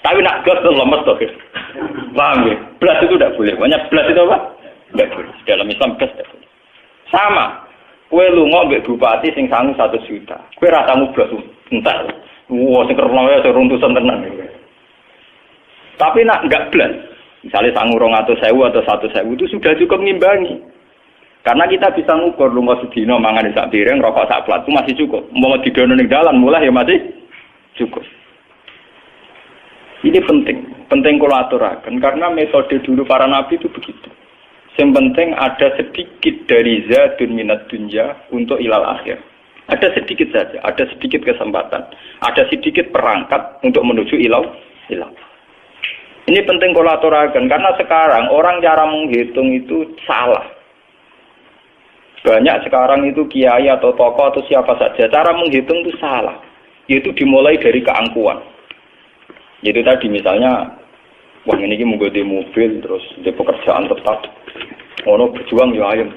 Tapi nak blas itu lemes to. Paham ya? Blas itu tidak boleh. Banyak blas itu apa? Tidak boleh. Dalam Islam blas tidak boleh. Sama. Kue lunga mbek bupati sing sangu 1 juta. Kue rasamu blas entar. Wah, sing kerno ya runtusan tenan. Tapi nak enggak blas. Misalnya sangu 200.000 atau 100.000 itu sudah cukup ngimbangi. Karena kita bisa ngukur lunga sedina mangan sak piring, rokok sak plat itu masih cukup. Mau didono ning dalan mulai ya masih cukup. Ini penting kalau aturakan karena metode dulu para nabi itu begitu. Yang penting ada sedikit dari zadun minat dunya untuk ilal akhir. Ada sedikit saja, ada sedikit kesempatan, ada sedikit perangkat untuk menuju ilal. Ini penting kalau aturakan karena sekarang orang cara menghitung itu salah. Banyak sekarang itu kiai atau tokoh atau siapa saja cara menghitung itu salah. Yaitu dimulai dari keangkuhan. Yaitu tadi misalnya, wah ini mau di mobil terus di pekerjaan tetap. Ono berjuang ya ayam.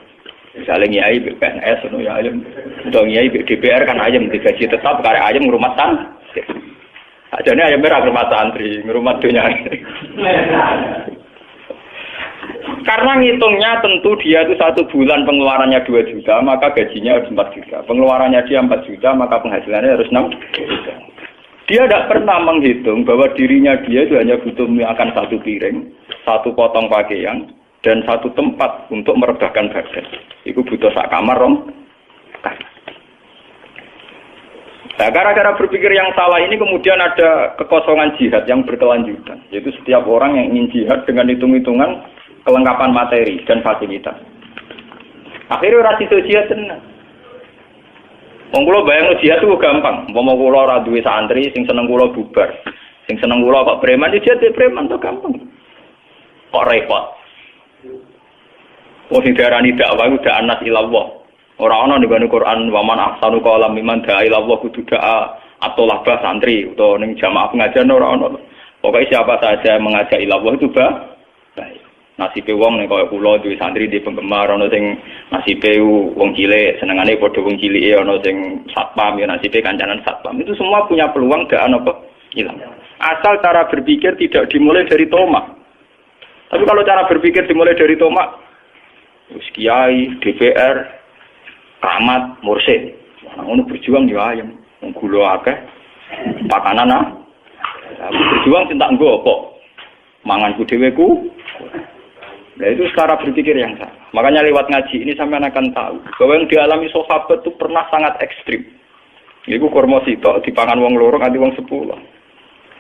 Misalnya nyai PNS ono ya ayam. Udah nyai DPR kan ayam digaji tetap karena ayam ngurmat tan. Jadi ayam merah rumah santri, rumah dunia. Karena ngitungnya tentu dia itu 1 bulan pengeluarannya 2 juta, maka gajinya harus 4 juta. Pengeluarannya dia 4 juta, maka penghasilannya harus 6 juta. Dia tidak pernah menghitung bahwa dirinya dia itu hanya butuh makan 1 piring, 1 potong pakaian, dan 1 tempat untuk merebahkan badan. Itu butuh sak kamar, Rom. Nah, gara-gara berpikir yang salah ini kemudian ada kekosongan jihad yang berkelanjutan. Yaitu setiap orang yang ingin jihad dengan hitung-hitungan kelengkapan materi dan fasilitas. Akhirnya orang itu jihad tenang. Wong kula bayang jihad itu gampang. Umpama kula ora duwe santri sing seneng kula bubar. Sing seneng kula kok preman jihad preman to gampang. Kok repot. Wong sing diarani dakwah ku da'anas ilallah. Ora ana ning Quran waman ahsanu qalam mimman da'a ilallah kudu da'a atollah bah santri utawa ning jamaah pengajian ora ana. Pokoke siapa saja mengajak ilallah itu baik. Nasibe wong nek kaya kula duwe santri di penggemar ana sing nasibe wong cilik senengane padha wong cilike ana sing satpam ya nasibe kancanan satpam. Itu semua punya peluang daan apa? Hilang. Asal cara berpikir tidak dimulai dari tomak. Tapi kalau cara berpikir dimulai dari tomak, wis kiai, DPR, Kamat, mursid. Ngono berjuang yo ayem. Wong gula akeh. Pakanan ah. Aku berjuang cinta nggo apa? Manganku dheweku. Nah itu cara berpikir yang salah. Makanya lewat ngaji ini sampean akan tahu bahwa yang dialami sahabat itu pernah sangat ekstrim. Iku kurma sitok dipangan wong loro nganti wong 10.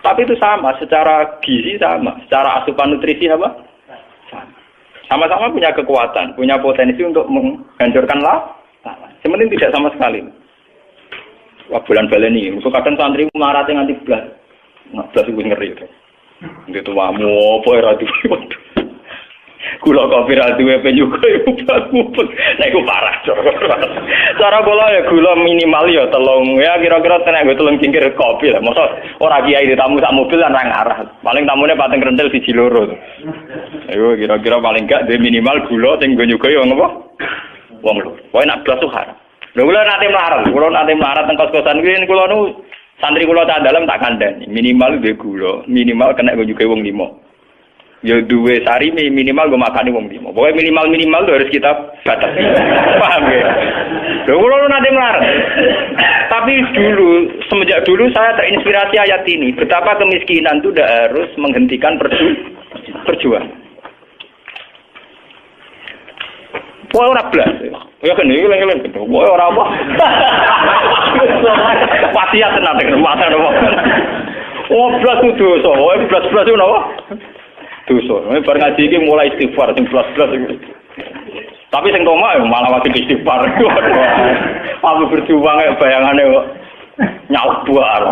Tapi itu sama, secara gizi sama, secara asupan nutrisi apa? Sama. Sama-sama punya kekuatan, punya potensi untuk menghancurkan lawan. Sementing tidak sama sekali. Wah bulan baleni, itu kadang santri marah nganti blas. Nah, blas itu ngeri. Gitu wamu apa ora diwe. Kula kok viral duwe penyuga iku bakupet. Nek iku parah. Cara kula ya gula minimal ya telung. Ya kira-kira tenek nggo telung cingkir kopi lah. Mosok ora kiai tamu sak mobil lan ra ngarah. Paling tamune pateng rentel siji loro. Ayo kira-kira paling gak duwe minimal gula sing nggo nyuga ya ngapa? Wong lho. Pokoke nak blas suhar. Lho kula nate melarat teng kos-kosan kuwi kula nu santri kula tak dalem tak kandhani. Minimal duwe gula, minimal kena nggo nyuga wong 5. Ya duwe sari minimal gue makani wong 5. Pokoknya minimal itu harus kita batasi. Paham ya? Lho kula nanti melarang. Tapi semenjak dulu saya terinspirasi ayat ini. Betapa kemiskinan itu tidak harus menghentikan perjuangan. Wah ora blas. Ya kan iki leng-leng gitu. Wah ora apa. Wasiat tenan nek mata apa. Oh blas itu dosa. Oh blas itu napa? Dosa. Bar ngaji iki mulai istighfar sing blas-blas iki. Tapi sing tomak ya malah wakil istighfar. Apa berjuang kayak bayangane kok nyalak buar.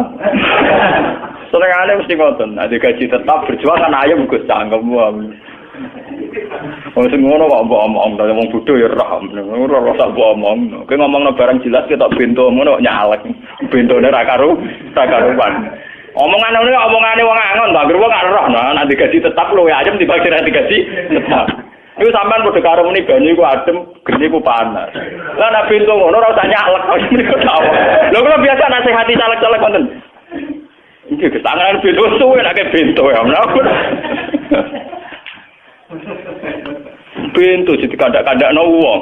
Senengane mesti ngoten. Ada gaji tetap berjuang kan ayam Gus cangkem wae. Oh sing ngono kok mbok omong ta wong bodho ya ora rasa mbok omong. Kowe ngomongno barang jelas ketok bento ngono nyalek. Bentone ra karuan. Omongane wong angon, Mbak wong gak roh. Nah, nek digaji tetap luwe ayem dibagi nek digaji tetap. Iku sampean padha karo muni banyu iku adem, geni iku panas. Lah nek bento ngono ora usah nyalek niku tau. Lho kula biasa nasihati caleg-caleg wonten. Iki kesangan bento suwe nek bento ya. Bento dikandak-kandakno wong.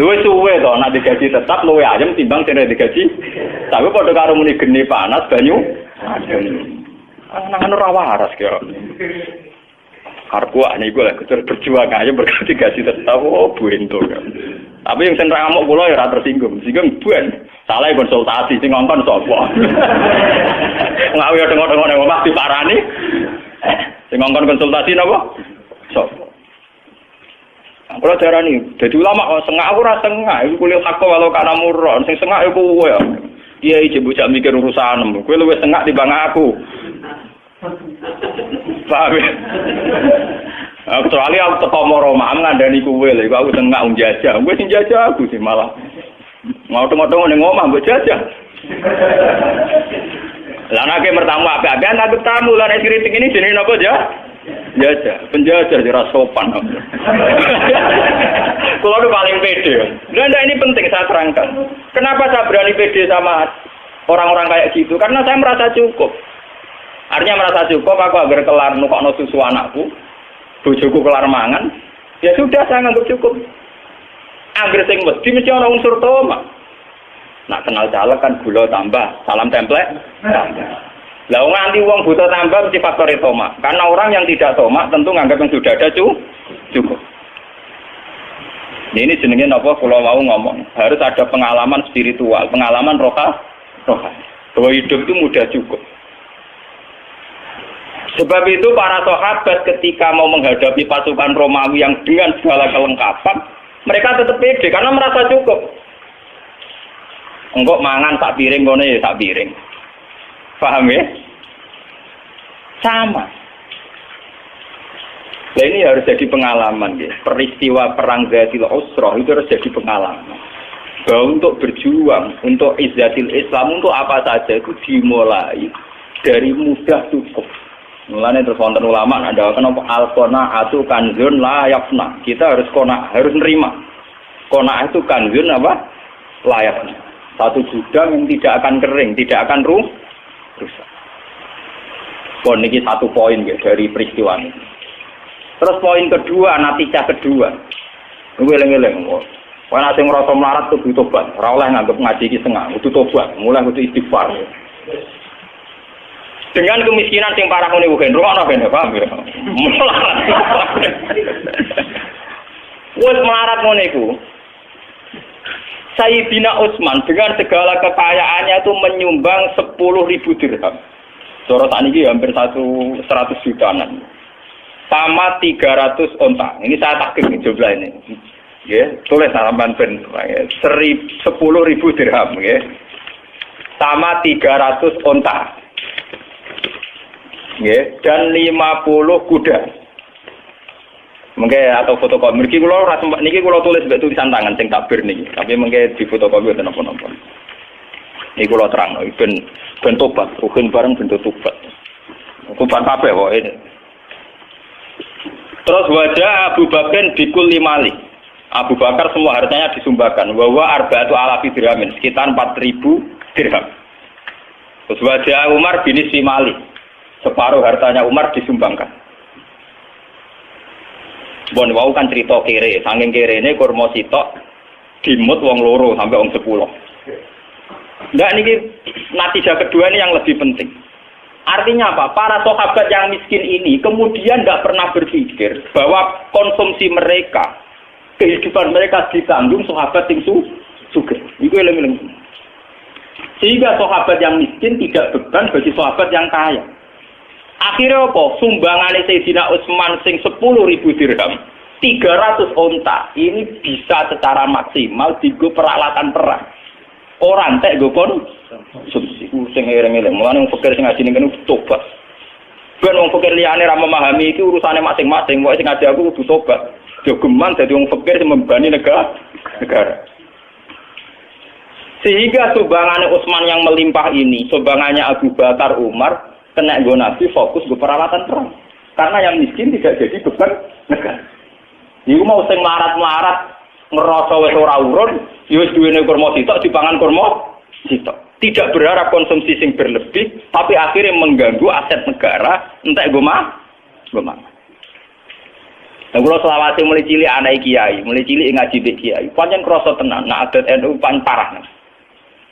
Luwe suwe to nek digaji tetap luwe ayem timbang sing digaji. Tapi padha karo muni geni panas banyu adem. Nang ora waras ki. Karku ane iku lek berjuang aja berganti gaji tetap bento kan. Tapi yang sentra ngamuk kula ya ora tersinggung. Singgung buen. Salah konsultasi sing ngongkon sapa. Ngawi tengok-tengok nek omah diparani. Sing ngongkon konsultasi napa? Sapa? Kalau darani, jadi ulama sengak aku rasa sengak, aku kuliah hakko walau karena murah, sing sengak aku ya. Iya ibu cak mikir urusan, gue lebih sengak di bang aku. Paham ya? Kecuali aku teko moroma, ngandani kue, aku sengak jajah, gue sing jajah aku sih malah. Mau tengok-tengok ning omah mbok jajah. Lah nek mertamu apa-apa, nek tamu lan kritik ini jenenge napa ya? Jajah, penjajah ora sopan. Kalau itu paling pede. Nah, ini penting saya terangkan. Kenapa saya berani pede sama orang-orang kayak gitu karena saya merasa cukup. Artinya merasa cukup, aku agar kelar nukokno susu anakku, bojoku kelar mangan, ya sudah saya nganggap cukup. Angger sing mesti ana unsur tomak. Nak kenal caleg kan gula tambah, salam template tambah. Lah nganti wong buta tambah mesti faktor tomak. Karena orang yang tidak tomak tentu nganggap yang sudah ada cukup. Ini jenenge napa kula mau ngomong, harus ada pengalaman spiritual, pengalaman rohani. Bahwa hidup itu mudah cukup. Sebab itu para sahabat ketika mau menghadapi pasukan Romawi yang dengan segala kelengkapan, mereka tetap pede karena merasa cukup. Engkok mangan sak piring kono ya sak piring. Paham ya? Sama. Nah ini harus jadi pengalaman ya. Peristiwa perang Zatil Usrah itu harus jadi pengalaman. Bahwa untuk berjuang, untuk izzatil Islam, untuk apa saja itu dimulai dari mudah cukup. Mulanya terus wonten ulama ada kenapa al-qanaatu kanzun la yafna. Kita harus harus nerima. Qanaah itu kanzun apa? Layaknya. Satu gudang yang tidak akan kering, tidak akan rusak. Ini satu poin ya, dari peristiwa ini. Terus poin kedua, natijah kedua. Ngeleng-ngeleng. Wah nanti ngerasa melarat tuh butuh tobat. Ora oleh nganggep ngaji iki setengah, butuh tobat, mulai butuh istighfar. Dengan kemiskinan yang parah ini bukan rumah ben paham ya. Wes melarat ngono iku. Sayyidina Utsman dengan segala kekayaannya itu menyumbang 10.000 dirham. Cara sakniki hampir 100 jutaan. Sama 300 onta. Ini saya takdir jumlah ini. Ya, tulis halaman ben 10.000 dirham ya. Sama 300 onta. Ya, dan 50 kuda. Mungkin atau fotokopi. Niki kula tulis mbek tulisan tangan sing takbir niki. Tapi mungkin di fotokopi enten apa-apa. Niki kula terang ben tobat, rukun bareng ben tobat. Tobat kabeh kok ini. Terus wajah Abu Bakar bikul limali. Abu Bakar semua hartanya disumbangkan. Bahwa arba'atu alafi dirhamin, sekitar 4.000 dirham. Terus wajah Umar bin Simali. Separuh hartanya Umar disumbangkan. Bon wau kan cerita kere, saking kerene kurma sitok dimut wong loro sampai wong 10. Enggak niki natijah kedua ini yang lebih penting. Artinya apa? Para sahabat yang miskin ini kemudian tidak pernah berpikir bahwa konsumsi mereka, kehidupan mereka ditanggung sahabat yang sugih. Iku eling-eling. Sehingga sahabat yang miskin tidak beban bagi sahabat yang kaya. Akhirnya apa? Sumbangannya Sayyidina Utsman sing 10.000 dirham, 300 onta. Ini bisa secara maksimal digo peralatan perang. Orang tek go konsumsi. Sing ereng-ereng. Mulane wong fakir sing ngaji ning tobat. Ben wong fakir liyane ra memahami iki urusane masing-masing. Wae sing ngaji aku kudu tobat. Jogeman dadi wong fakir sing membebani negara. Sehingga sumbangannya Utsman yang melimpah ini, sumbangannya Abu Bakar, Umar kena nggo Nabi fokus ke peralatan perang. Karena yang miskin tidak jadi beban negara. Iku mau sing melarat-melarat ngerasa wis ora urun, ya wis duwene kurma sitok dipangan kurma sitok. Tidak berharap konsumsi sing berlebih, tapi akhirnya mengganggu aset negara, entek nggo mah. Nah, kula selawase mulai cilik anak kiai, mulai cilik ngaji mbek kiai. Pancen krasa tenan, nek adat NU pan parah.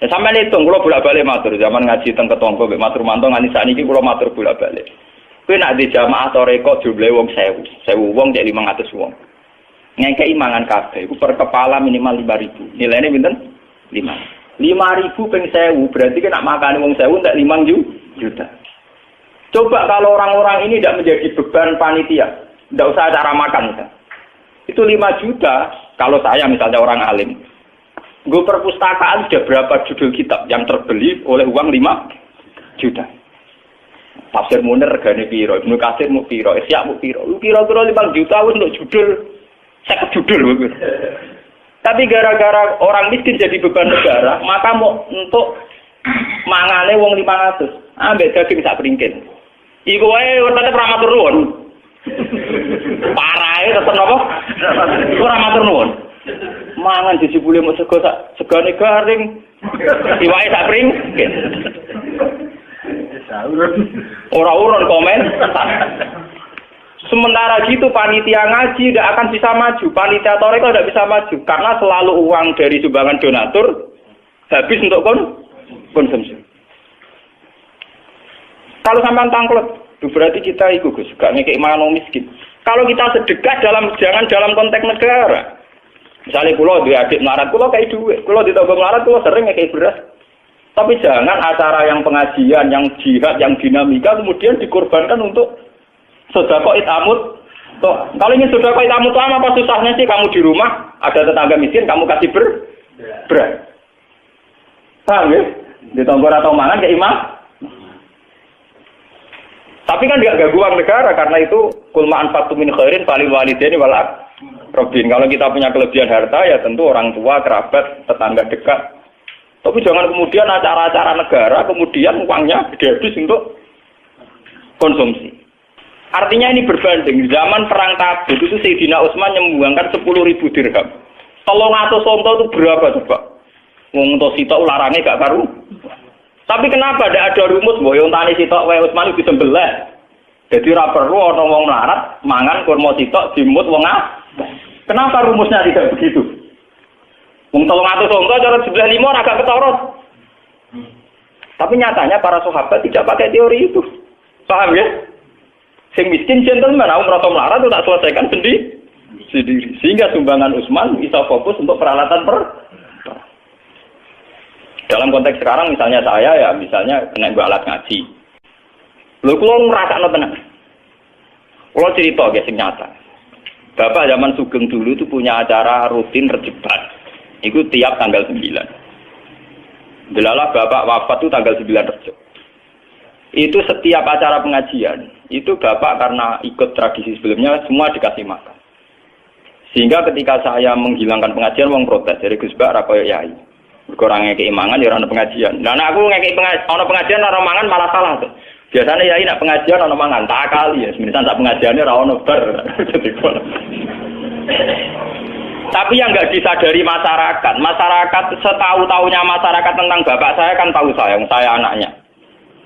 Ya sampeyan hitung kula bolak-balik matur zaman ngaji teng Ketongko mbek matur mantong nganti sakniki kula matur bolak-balik. Kuwi nek di jamaah toreko jumlahe wong 1000 wong cek 500 wong. Ngekeki mangan kabeh iku per kepala minimal 5.000. Nilainya pinten? 5.000 ping 1000 berarti kan nak makane wong 1000 entek 5 juta. Coba kalau orang-orang ini tidak menjadi beban panitia, tidak usah cara makan misal. Itu 5 juta kalau saya misalnya orang alim. Gue perpustakaan sudah berapa judul kitab yang terbeli oleh uang 5 juta. Tafsir Munir regane piro, Ibnu Katsir mu piro, Ihya mu piro. Kira-kira 5 juta wis untuk judul 50 judul. Tapi gara-gara orang miskin jadi beban negara, maka mau untuk mangane wong 500. Ambek daging sak pringkin. Iku wae wetane ora matur nuwun. Parahe tetep napa? Ora matur nuwun. Mangan dijebule mung segane garing. Iwake sak pring. Ora urun komen. Sementara gitu panitia ngaji tidak akan bisa maju, panitia toreko tidak bisa maju karena selalu uang dari sumbangan donatur habis untuk konsumsi. Kalau sampean tangklet, berarti kita itu Gus, gak ngekek mangan miskin. Kalau kita sedekah jangan dalam konteks negara. Misalnya kulo duwe adik melarat, kulo kayak duit, kulo di toko melarat kulo sering ngekek beras. Tapi jangan acara yang pengajian, yang jihad, yang dinamika kemudian dikorbankan untuk sedekah itamut. Kalau ingin sedekah itamut apa susahnya sih kamu di rumah ada tetangga miskin kamu kasih beras. Paham ya? Di tonggor atau mangan kayak imam. Tapi kan tidak ganggu uang negara karena itu kul ma anfaqtum min khairin falil walidaini wal aqrabin. Kalau kita punya kelebihan harta ya tentu orang tua, kerabat, tetangga dekat. Tapi jangan kemudian acara-acara negara kemudian uangnya dihabis untuk konsumsi. Artinya ini berbanding. Zaman perang Tabuk itu Sayyidina Utsman menyumbangkan 10.000 dirham. Kalau ngatus sonto itu berapa coba? Wong to sitok larangnya gak karu. Tapi kenapa tidak ada rumus bahwa yang tani sitok wae Utsman itu disembelih. Jadi ora perlu ana wong melarat mangan kurma sitok dimut wong Kenapa rumusnya tidak begitu? Wong 300 sonto cara sebelah 5 agak ketorot. Tapi nyatanya para sahabat tidak pakai teori itu. Paham ya? Sing miskin gentleman, aku merasa melarat itu tak selesaikan sendiri. Sehingga sumbangan Utsman bisa fokus untuk peralatan Dalam konteks sekarang misalnya saya ya misalnya kena alat ngaji. Lho kula ngrasakno tenan. Kula cerita guys sing nyata. Bapak zaman Sugeng dulu itu punya acara rutin Rejeban. Itu tiap tanggal 9. Delalah bapak wafat itu tanggal 9 Rejab. Itu setiap acara pengajian, itu bapak karena ikut tradisi sebelumnya semua dikasih makan. Sehingga ketika saya menghilangkan pengajian, wong protes dari Gus Bak ra koyo yai. Kurangnya keimangan ya orang pengajian. Nah aku ngekei pengajian orang mangan malah salah tuh. Biasanya yai nak pengajian orang mangan tak kali ya. Sebenarnya tak pengajiannya orang ber. Tapi yang nggak disadari masyarakat setahu-tahunya masyarakat tentang bapak saya kan tahu saya anaknya.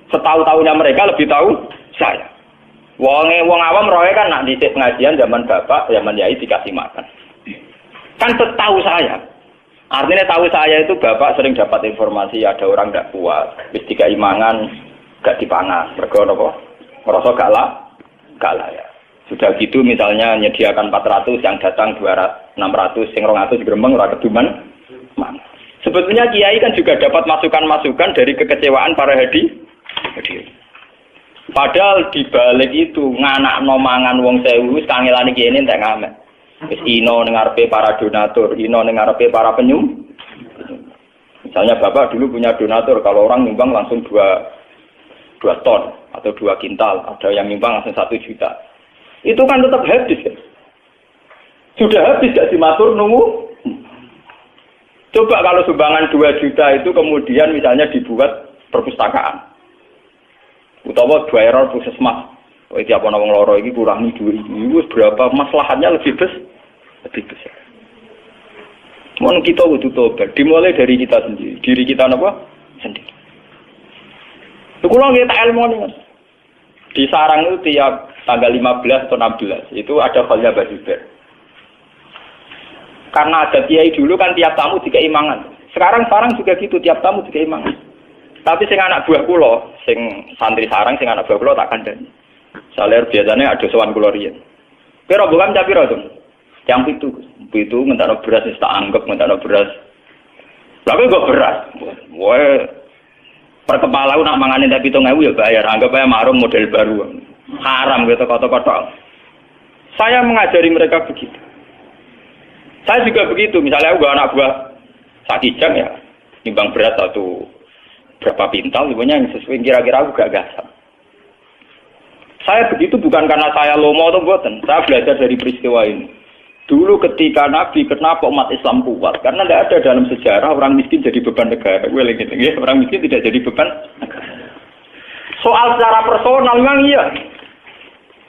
Setahu-tahunya mereka lebih tahu saya. Wong awam roe kan nak dicek pengajian zaman bapak, zaman yai dikasih makan. Kan setahu saya. Artinya tahu saya itu bapak sering dapat informasi ada orang tidak kuat, wis dikai mangan gak dipangan, mergo napa? Merasa gak layak. Sudah gitu misalnya menyediakan 400 yang datang 200, 600, sing 200 gremeng ora keduman mangan. Sebetulnya kiai kan juga dapat masukan-masukan dari kekecewaan para hadirin. Padahal di balik itu nganakno mangan wong 1000 wis kangelane kene entek ngamet. Wis ino ning ngarepe para donatur, ino ning ngarepe para penyum. Misalnya Bapak dulu punya donatur, kalau orang nyumbang langsung 2 ton atau 2 kintal, ada yang nyumbang langsung 1 juta. Itu kan tetap habis kan? Sudah habis gak dimatur nunggu? Coba kalau sumbangan 2 juta itu kemudian misalnya dibuat perpustakaan. Utawa 2 error puskesmas. Tiap ana wong loro iki kurangi duit iki wis berapa maslahatnya lebih besar. Mun kita kudu tobat, dimulai dari kita sendiri. Diri kita napa? Sendiri. Kulo nggih tak ilmu di sarang itu tiap tanggal 15 atau 16 itu ada khalya bajuber. Karena ada kiai dulu kan tiap tamu dikai mangan. Sekarang sarang juga gitu tiap tamu dikai mangan. Tapi sing anak buah kula, sing santri sarang sing anak buah kula tak kandhani. Saler biasanya ada sowan kula riyen. Kira bukan capiro to. Yang itu ngentakno beras wis tak anggap ngentakno beras. Lha kok beras. Woe per kepala nak mangane tak 7.000 ya bayar. Anggap aja marung model baru. Haram gitu kata-kata. Saya mengajari mereka begitu. Saya juga begitu. Misalnya aku anak buah sakijang ya, nimbang beras satu berapa pintal, sebenarnya yang sesuai kira-kira aku gak gasam. Saya begitu bukan karena saya lomo atau buatan. Saya belajar dari peristiwa ini. Dulu ketika Nabi, kenapa umat Islam kuat? Karena tidak ada dalam sejarah orang miskin jadi beban negara. Orang miskin tidak jadi beban negara. Soal secara personal memang iya.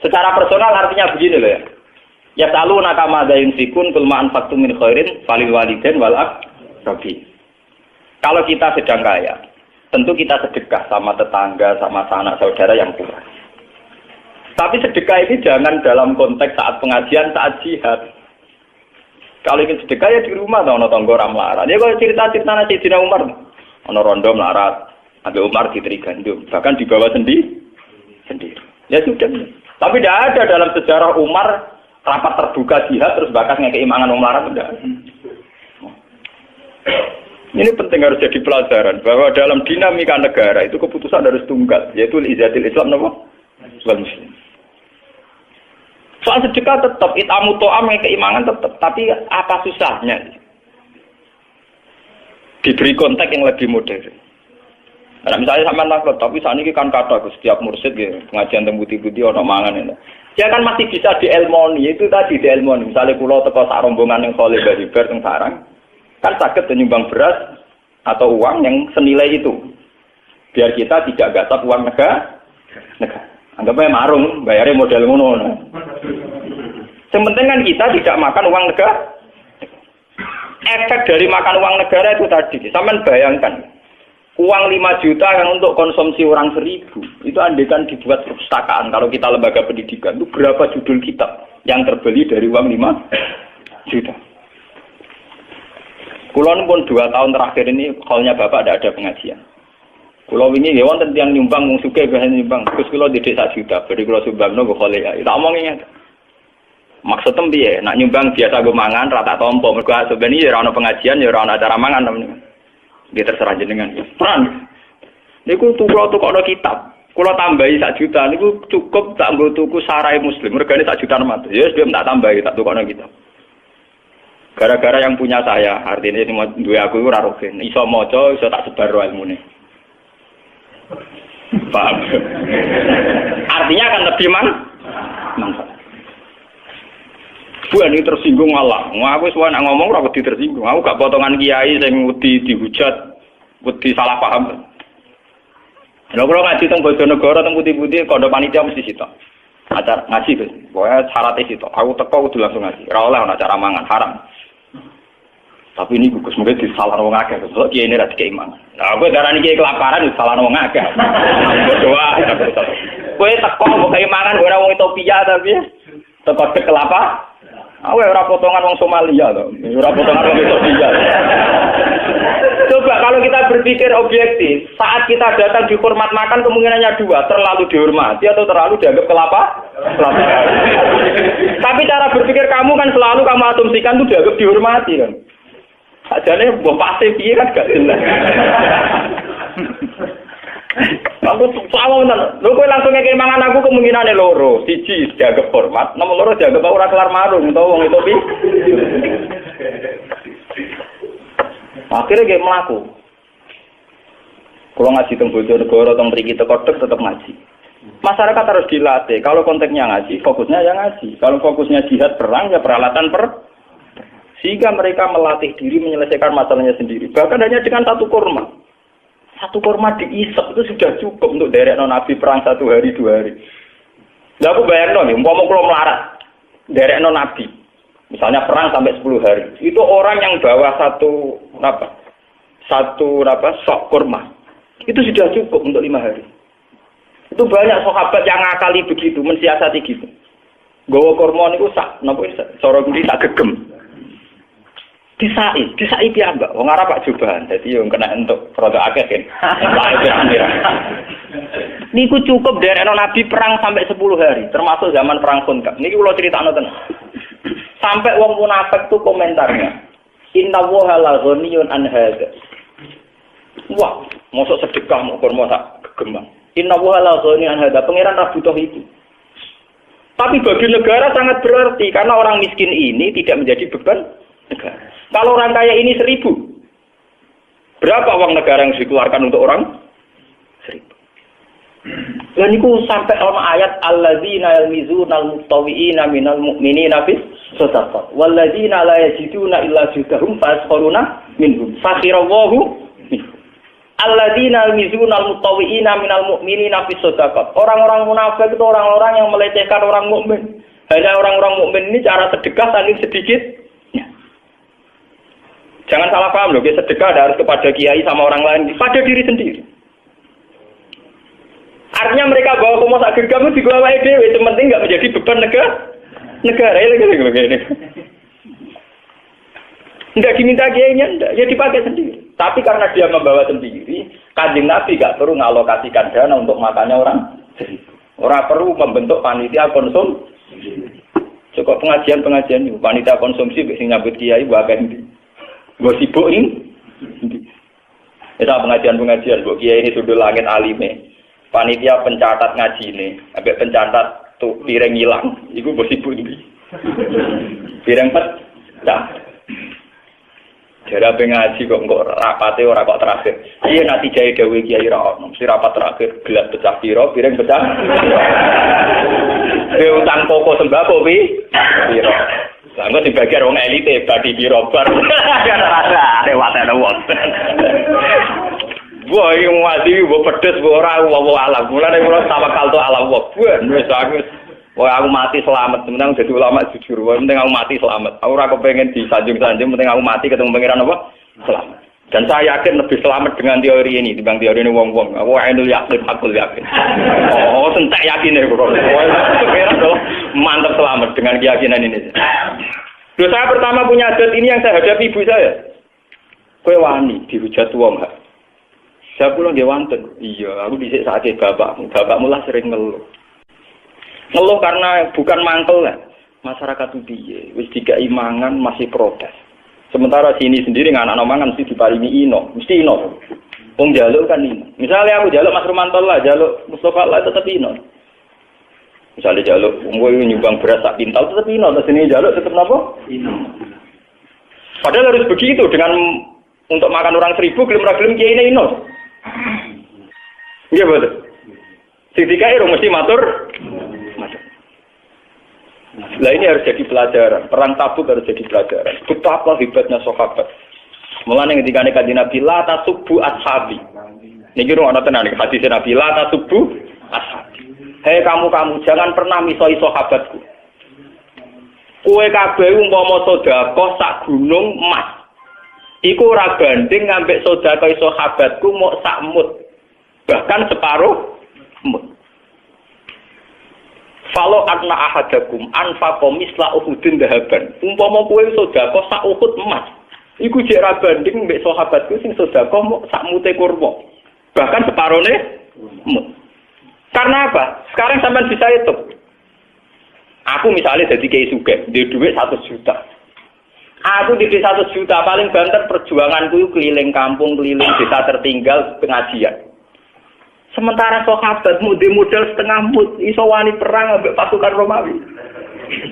Secara personal artinya begini loh ya. Ya selalu nakama dayun fikun kulma anfaqtum min khairin falil walidain wal aqrabin. Kalau kita sedang kaya, tentu kita sedekah sama tetangga, sama sanak saudara yang kurang. Tapi sedekah ini jangan dalam konteks saat pengajian, saat jihad. Kalau ingin sedekah ya di rumah, ada tonggo ora melarat. Ya kalau cerita-cerita Sayyidina Umar, ana rondo melarat, Abi Umar ditrigandum, bahkan dibawa sendiri. Ya sudah. Tapi tidak ada dalam sejarah Umar rapat terbuka jihad terus bakas ngekei mangan wong melarat tidak. Ini penting harus jadi pelajaran bahwa dalam dinamika negara itu keputusan harus tunggal, yaitu izatil Islam napa? Wal muslim. Soal sedekah tetap itamu to'am ngekei mangan tetap, tapi apa susahnya? Diberi konteks yang lebih modern. Nah, misalnya sampean takut, tapi saat ini kan kata setiap mursyid gitu, pengajian tembuti-buti ono mangan itu. Ya kan masih bisa dielmoni, itu tadi dielmoni. Misalnya kula teko sak rombongan yang soleh dari bar teng sarang, kan saged nyumbang beras atau uang yang senilai itu. Biar kita tidak gasap uang negara. Anggapnya marung, bayarnya model ngono. Yang penting kan kita tidak makan uang negara. Efek dari makan uang negara itu tadi, sampean bayangkan. Uang 5 juta yang untuk konsumsi orang 1000, itu andaikan dibuat perpustakaan, kalau kita lembaga pendidikan, itu berapa judul kitab yang terbeli dari uang 5 juta. Kulon pun 2 tahun terakhir ini, halnya Bapak tidak ada pengajian. Kulo ini ya wonten tiyang nyumbang wong sugih biasa nyumbang. Terus kulo didik 1 juta, beri kulo sumbangno go khole ya. Tak omongin. Maksudem piye? Nak nyumbang biasa go mangan rata tompo. Mergo sebenarnya ya ora ono pengajian, ya ora ono acara mangan temen. Nggih terserah jenengan. Terang. Niku tukokno kitab. Kulo tambahi 1 juta niku cukup tak nggo tuku sarai muslim. Regane 1 juta ratus. Ya wis tak tambahi tak tukokno kitab. Gara-gara yang punya saya, artinya duwe aku iku ora rogen. Iso maca, iso tak sebar ilmune. Paham? Artinya akan lebih manfaat. Bu ini tersinggung Allah. Aku suwe nak ngomong ora wedi tersinggung. Aku gak potongan kiai sing wedi dihujat, wedi salah paham. Lha kula ngaji teng Bojonegoro teng putih-putih kandha panitia mesti sitok. Acara ngaji wis. Pokoke syaratnya sitok. Aku teko kudu langsung ngaji. Ora oleh ana acara mangan, haram. Tapi ini gugus mungkin disalahkan wong akeh, sebab kiai ini ra dikei mangan. Nah, kowe darani kiai kelaparan disalahkan wong akeh. Doa, kowe teko mbok kei mangan ora wong Ethiopia tapi teko kelapa. Aku ora potongan wong Somalia to, ora potongan wong Ethiopia. Coba kalau kita berpikir objektif, saat kita datang dihormat makan kemungkinannya 2, terlalu dihormati atau terlalu dianggap kelapa. Tapi cara berpikir kamu kan selalu kamu asumsikan itu dianggap dihormati kan. Ajane mbok pasti piye kan gak jelas. Aku sawang tenan. Lho kowe langsung ngekek mangan aku kemungkinane loro. Siji dianggap hormat, nomor loro dianggap ora kelar marung utawa wong itu pi. Akhirnya kayak melaku. Kalau ngaji teng Bojonegoro teng mriki teko tetap ngaji. Masyarakat harus dilatih. Kalau konteksnya ngaji, fokusnya ya ngaji. Kalau fokusnya jihad perang ya peralatan sehingga mereka melatih diri menyelesaikan masalahnya sendiri. Bahkan hanya dengan 1 kurma. 1 kurma diisep itu sudah cukup untuk derekno Nabi perang 1 hari 2 hari. Lah aku bayangno nih, umpama kula melarat derekno Nabi. Misalnya perang sampai 10 hari. Itu orang yang bawa satu sok kurma. Itu sudah cukup untuk 5 hari. Itu banyak sahabat yang ngakali begitu, mensiasati gitu. Gawa kurma niku sak napa cara ngendi sak gegem. Disai piyambak. Wong Arab Pak Jubahan. Dadi yo kena entuk rada akeh kan. Niku cukup derekno Nabi perang sampai 10 hari, termasuk zaman perang Khandaq. Niki kula critakno tenan. Sampai wong munafik tuh komentarnya. Inna woha la ghaniyun an hadza. Wah, mosok sedekah mau kurma sak gegem. Inna woha la ghaniyun an hadza. Pangeran ra butuh itu. Tapi bagi negara sangat berarti karena orang miskin ini tidak menjadi beban negara. Kalau orang kaya ini 1000, berapa uang negara yang dikeluarkan untuk orang? 1000. Dan itu sampai ono ayat alladzina yalmizuna almuttawiina minal mu'minina fis shadaqah walladzina la yajiduna illa judahum fasqaruna minhum fakhirallahu minhum. Alladzina yalmizuna almuttawiina minal mu'minina fis shadaqah. Orang-orang munafik itu orang-orang yang melecehkan orang mukmin. Hanya orang-orang mukmin ini cara sedekah saking sedikit. Jangan salah paham loh, sedekah harus kepada kiai sama orang lain, pada diri sendiri. Artinya mereka bawa pemosak gergamu di gua wae dhewe, itu penting enggak menjadi beban negara ini. Enggak diminta kiainya, enggak, ya dipakai sendiri. Tapi karena dia membawa sendiri, Kanjeng Nabi enggak perlu ngalokasikan dana untuk makannya orang. Orang perlu membentuk panitia konsumsi. Cukup pengajian panitia konsumsi sing nyambut kiai wae ndi. Gue sibuk ini. Kita pengajian buat kiai ini sudah langit alime. Panitia pencatat ngaji ini, sampai pencatat tuh piring hilang. Iku gue sibuk ini. Piring pecah. Jadi apa ngaji kok rapate ora kok terakhir. Iya nanti jahit dewi kiai rawon. Si rapat terakhir gelas pecah piro, piring pecah. Dia utang pokok sembako piro. Langgo dibagian wong elite badi birobar. Lewat ana wong. Wah, iki ngadi mbok pedes mbok ora alam. Mulane kula tawakal to alam wong. Wis aku mati selamat, penting dadi ulama jujur. Penting aku mati selamat. Aku ora kepengin disanjung-sanjung, penting aku mati ketemu pangeran apa? Selamat. Dan saya yakin lebih selamat dengan teori ini dibanding teori ini wong-wong. Aku ainul yakin, hakul yakin. Oh, sentak yakin ya, bro. Mantap selamat dengan keyakinan ini. Loh, saya pertama punya adat ini yang saya hadapi ibu saya. Kowe wani dihujat wong hak. Saya pulang dia wonten. Iya, aku dhisik sakit bapakmu. Bapakmu lah sering ngeluh. Ngeluh karena bukan mangkel lah. Masyarakat itu piye? Wis dikai mangan masih protes. Sementara sini sendiri anak-anak mangan mesti diparingi ino, mesti ino. Wong jaluk kan ino. Misalnya aku jaluk Mas Romanto lah, jaluk Mustafa lah tetap ino. Misalnya jaluk, wong nyumbang beras sak pintal tetap ino, terus ini jaluk tetap napa? Ino. Padahal harus begitu dengan untuk makan orang 1000 gelem-gelem kiai ini ino. Iya betul. Sing dikai mesti matur. Nah ini harus jadi pelajaran. Perang Tabuk harus jadi pelajaran. Betapa hebatnya sahabat. Mulane ketika Kanjeng Nabi la tasubbu ashabi. Niki ana tenan iki hadis Nabi la tasubbu ashabi. Hei kamu jangan pernah misoi sahabatku. Kowe kabeh umpama sedekah sak gunung emas. Iku ora banding ngambek sedekah sahabatku mok sak mut. Bahkan separuh mut. Falo anna ahadakum anfaqa misla uhudin dahaban. Umpama kowe sedekah sak uhud emas, iku jek ra banding mbek sahabatku sing sedekah mok sak mute kurma. Bahkan separone mut. Karena apa? Sekarang sampean bisa hitung. Aku misalnya jadi kiai sugih, duwe dhuwit 100 juta. Aku di 100 juta paling banter perjuanganku keliling kampung, keliling desa tertinggal pengajian. Sementara sahabat model setengah mut iso wani perang ambek pasukan Romawi.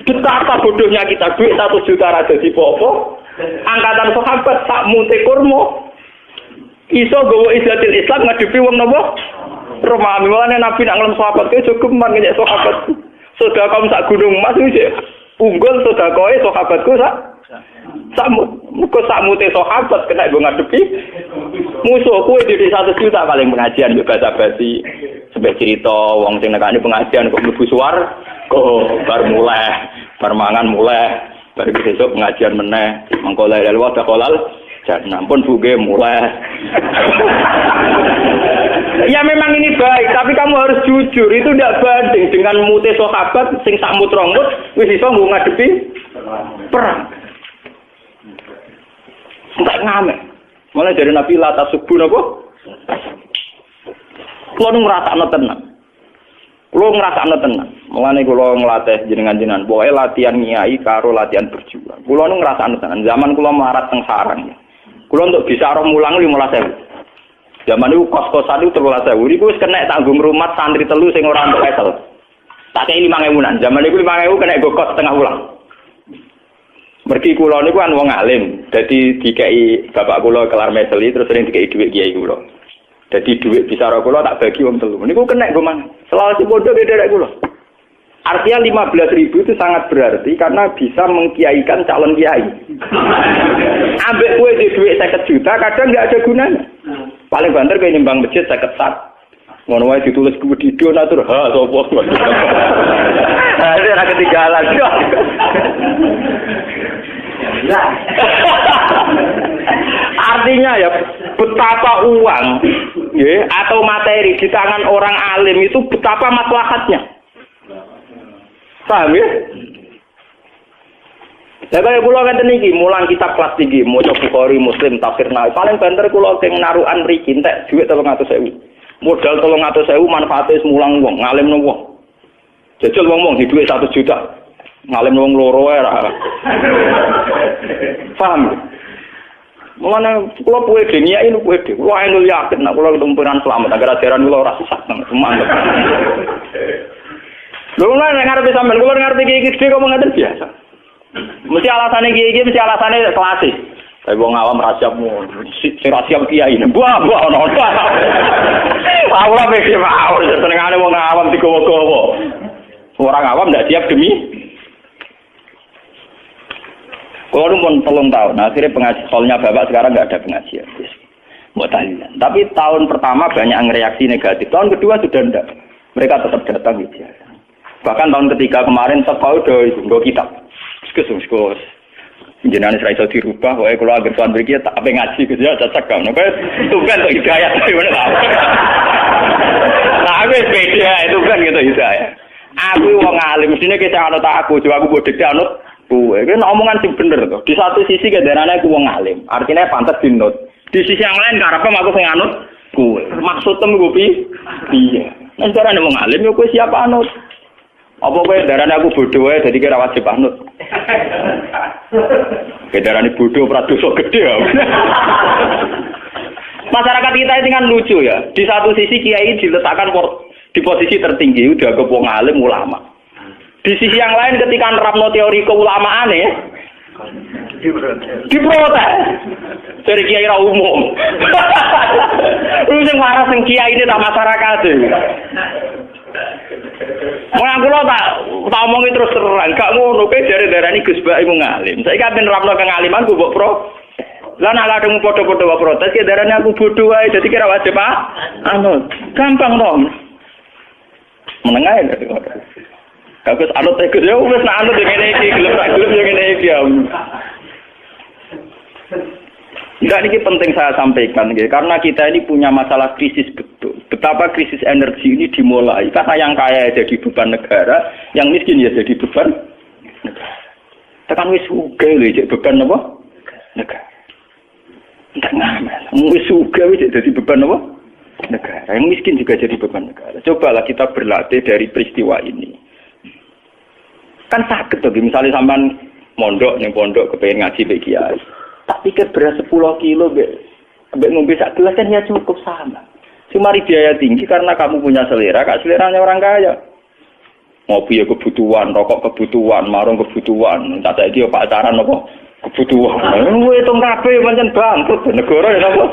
Betapa bodohnya kita, duit 1 juta ra dadi popo. Angkatan sahabat sak mute kurma. Iso gowo izatil Islam ngadepi wong napa? Romawi. Mulane Nabi nak ngelem sahabat ke cukup man nyek sahabat. Sedekah sak gunung emas iki unggul sedekahe sahabatku sak mute sahabat kena nggo ngadepi musuh. Kowe di 100 juta paling pengajian bahasa basi sampai cerita wong sing nekani pengajian kok mlebu suar kok bar mulai bar mangan mulai bar besok pengajian meneh mengko lalu wa kolal jangan pun buge mulai. Ya memang ini baik, tapi kamu harus jujur, itu tidak banding dengan mute sahabat sing sak mut rong mut wis iso nggo ngadepi perang. Enggak ngamek. Mulai dari Nabi la tasubbu napa? Kulo ngrasakno tenan. Mulane kula nglatih jenengan-jenengan, pokoke latihan nyai karo latihan berjuang. Kula ngrasakno tenan. Zaman kula melarat teng sarang. Kula untuk bisa roh mulang 15.000. Zaman itu kos-kosan itu 13.000. Iku wis kena tanggung rumah santri telu sing ora entuk esel. Tak kei 5.000-an. Zaman iku 5.000 kena go kos setengah ulang. Mergi kula niku kan wong alim. Dadi dikei bapak kula kelar meseli terus sering dikei dhuwit kiai kula. Dadi dhuwit bicara kula tak bagi wong telu. Niku kena go mang. Selawase bodoh derek kula. Artinya 15.000 itu sangat berarti karena bisa mengkiaikan calon kiai. Ambek kowe di dhuwit 50 juta kadang enggak ada gunanya. Paling banter kayak nyembang masjid 50 sak. Ngono wae ditulis kuwi donatur ha sapa. Ada orang ketinggalan. Artinya ya betapa uang ya, atau materi di tangan orang alim itu betapa maslahatnya. Paham ya? Lah kaya kula ngeten iki mulang kitab kelas tinggi maca Bukhari, Muslim, tafsir Nawawi. Paling banter kula sing narukan mriki entek dhuwit 300.000. Modal 300.000 manfaate mulang wong, ngalimno wong. Jajal wong-wong di dhuwit 1 juta. Ngalimno wong loro ae ra. Paham? Mulane kula pede niat ini pede. Kula enul yakin nek kula ketemu pengen selamat agar ajaran kula ora sesat nang semangat. Lha nek ngarepe sampean kula ngarepe iki gede kok ngaten biasa. Mesti alasannya gigi, mesti alasannya klasik. Tapi wong awam rasiapmu, si rasiap kiai. Buah, ono. Aku lah pikir mau, senengane wong awam digowo-gowo. Orang awam ndak siap demi. Kalau pun 3 tahun, akhirnya pengajian. Soalnya bapak sekarang nggak ada pengajian. Buat tahlilan. Tapi tahun pertama banyak yang reaksi negatif. Tahun kedua sudah ndak. Mereka tetap datang gitu. Bahkan tahun ketiga kemarin sekolah udah itu nggak kitab. Kus. Jenengan ora iso dirubah, wae kula agar tuan mriki tak ape ngaji Gus ya cocok kan. Itu kan kok hidayah ngono ta. Nah, wis beda itu kan gitu hidayah. Aku wong alim, mestine kita anut aku, coba aku bodhe anut kuwe. Iki omongan sing bener to. Di satu sisi kedarane aku wong alim, artinya pantes dinut. Di sisi yang lain karepe aku sing anut kuwe. Maksudem ku piye? Nek darane wong alim yo kowe siap anut. Apa kowe darane aku bodho wae dadi kira wajib anut. Darane bodho ora dosa gedhe ya. Masyarakat kita ini kan lucu ya. Di satu sisi kiai diletakkan di posisi tertinggi udah ke wong alim ulama. Di sisi yang lain ketika nerapno teori keulamaan ya diprotes. Dari kiai ra umum. Lu sing waras sing kiai ini tak masyarakat. Wong kula tak omongi terus terang, gak ngono kowe jare-darani Gus Bak iku ngalim. Saiki kan nerapno kengaliman ku mbok pro. Lah nek kadung padha-padha wae protes ki darane aku bodho wae dadi kira wajib gampang to. Meneng ae nek kok. Bagus anut tegus ya wis nak anut ngene iki gelem ngene iki ya. Enggak, ini penting saya sampaikan gitu. Karena kita ini punya masalah krisis betul. Betapa krisis energi ini dimulai karena yang kaya jadi beban negara, yang miskin ya jadi beban negara. Tekan wis sugih lho jadi beban apa? Negara. Entek ngamal. Wis sugih wis jadi beban apa? Negara. Yang miskin juga jadi beban negara. Cobalah kita berlatih dari peristiwa ini. Kan sakit tuh, misalnya sampean mondok ning pondok kepengin ngaji mbek kiai. Tak pikir beras 10 kilo, ambek ngombe sak gelas kan ya cukup sama. Cuma biaya tinggi karena kamu punya selera, kak seleranya orang kaya. Ngopi ya kebutuhan, rokok kebutuhan, marung kebutuhan. Tak saiki yo pacaran apa kebutuhan. Lu hitung kabeh pancen bangkrut negara ya apa.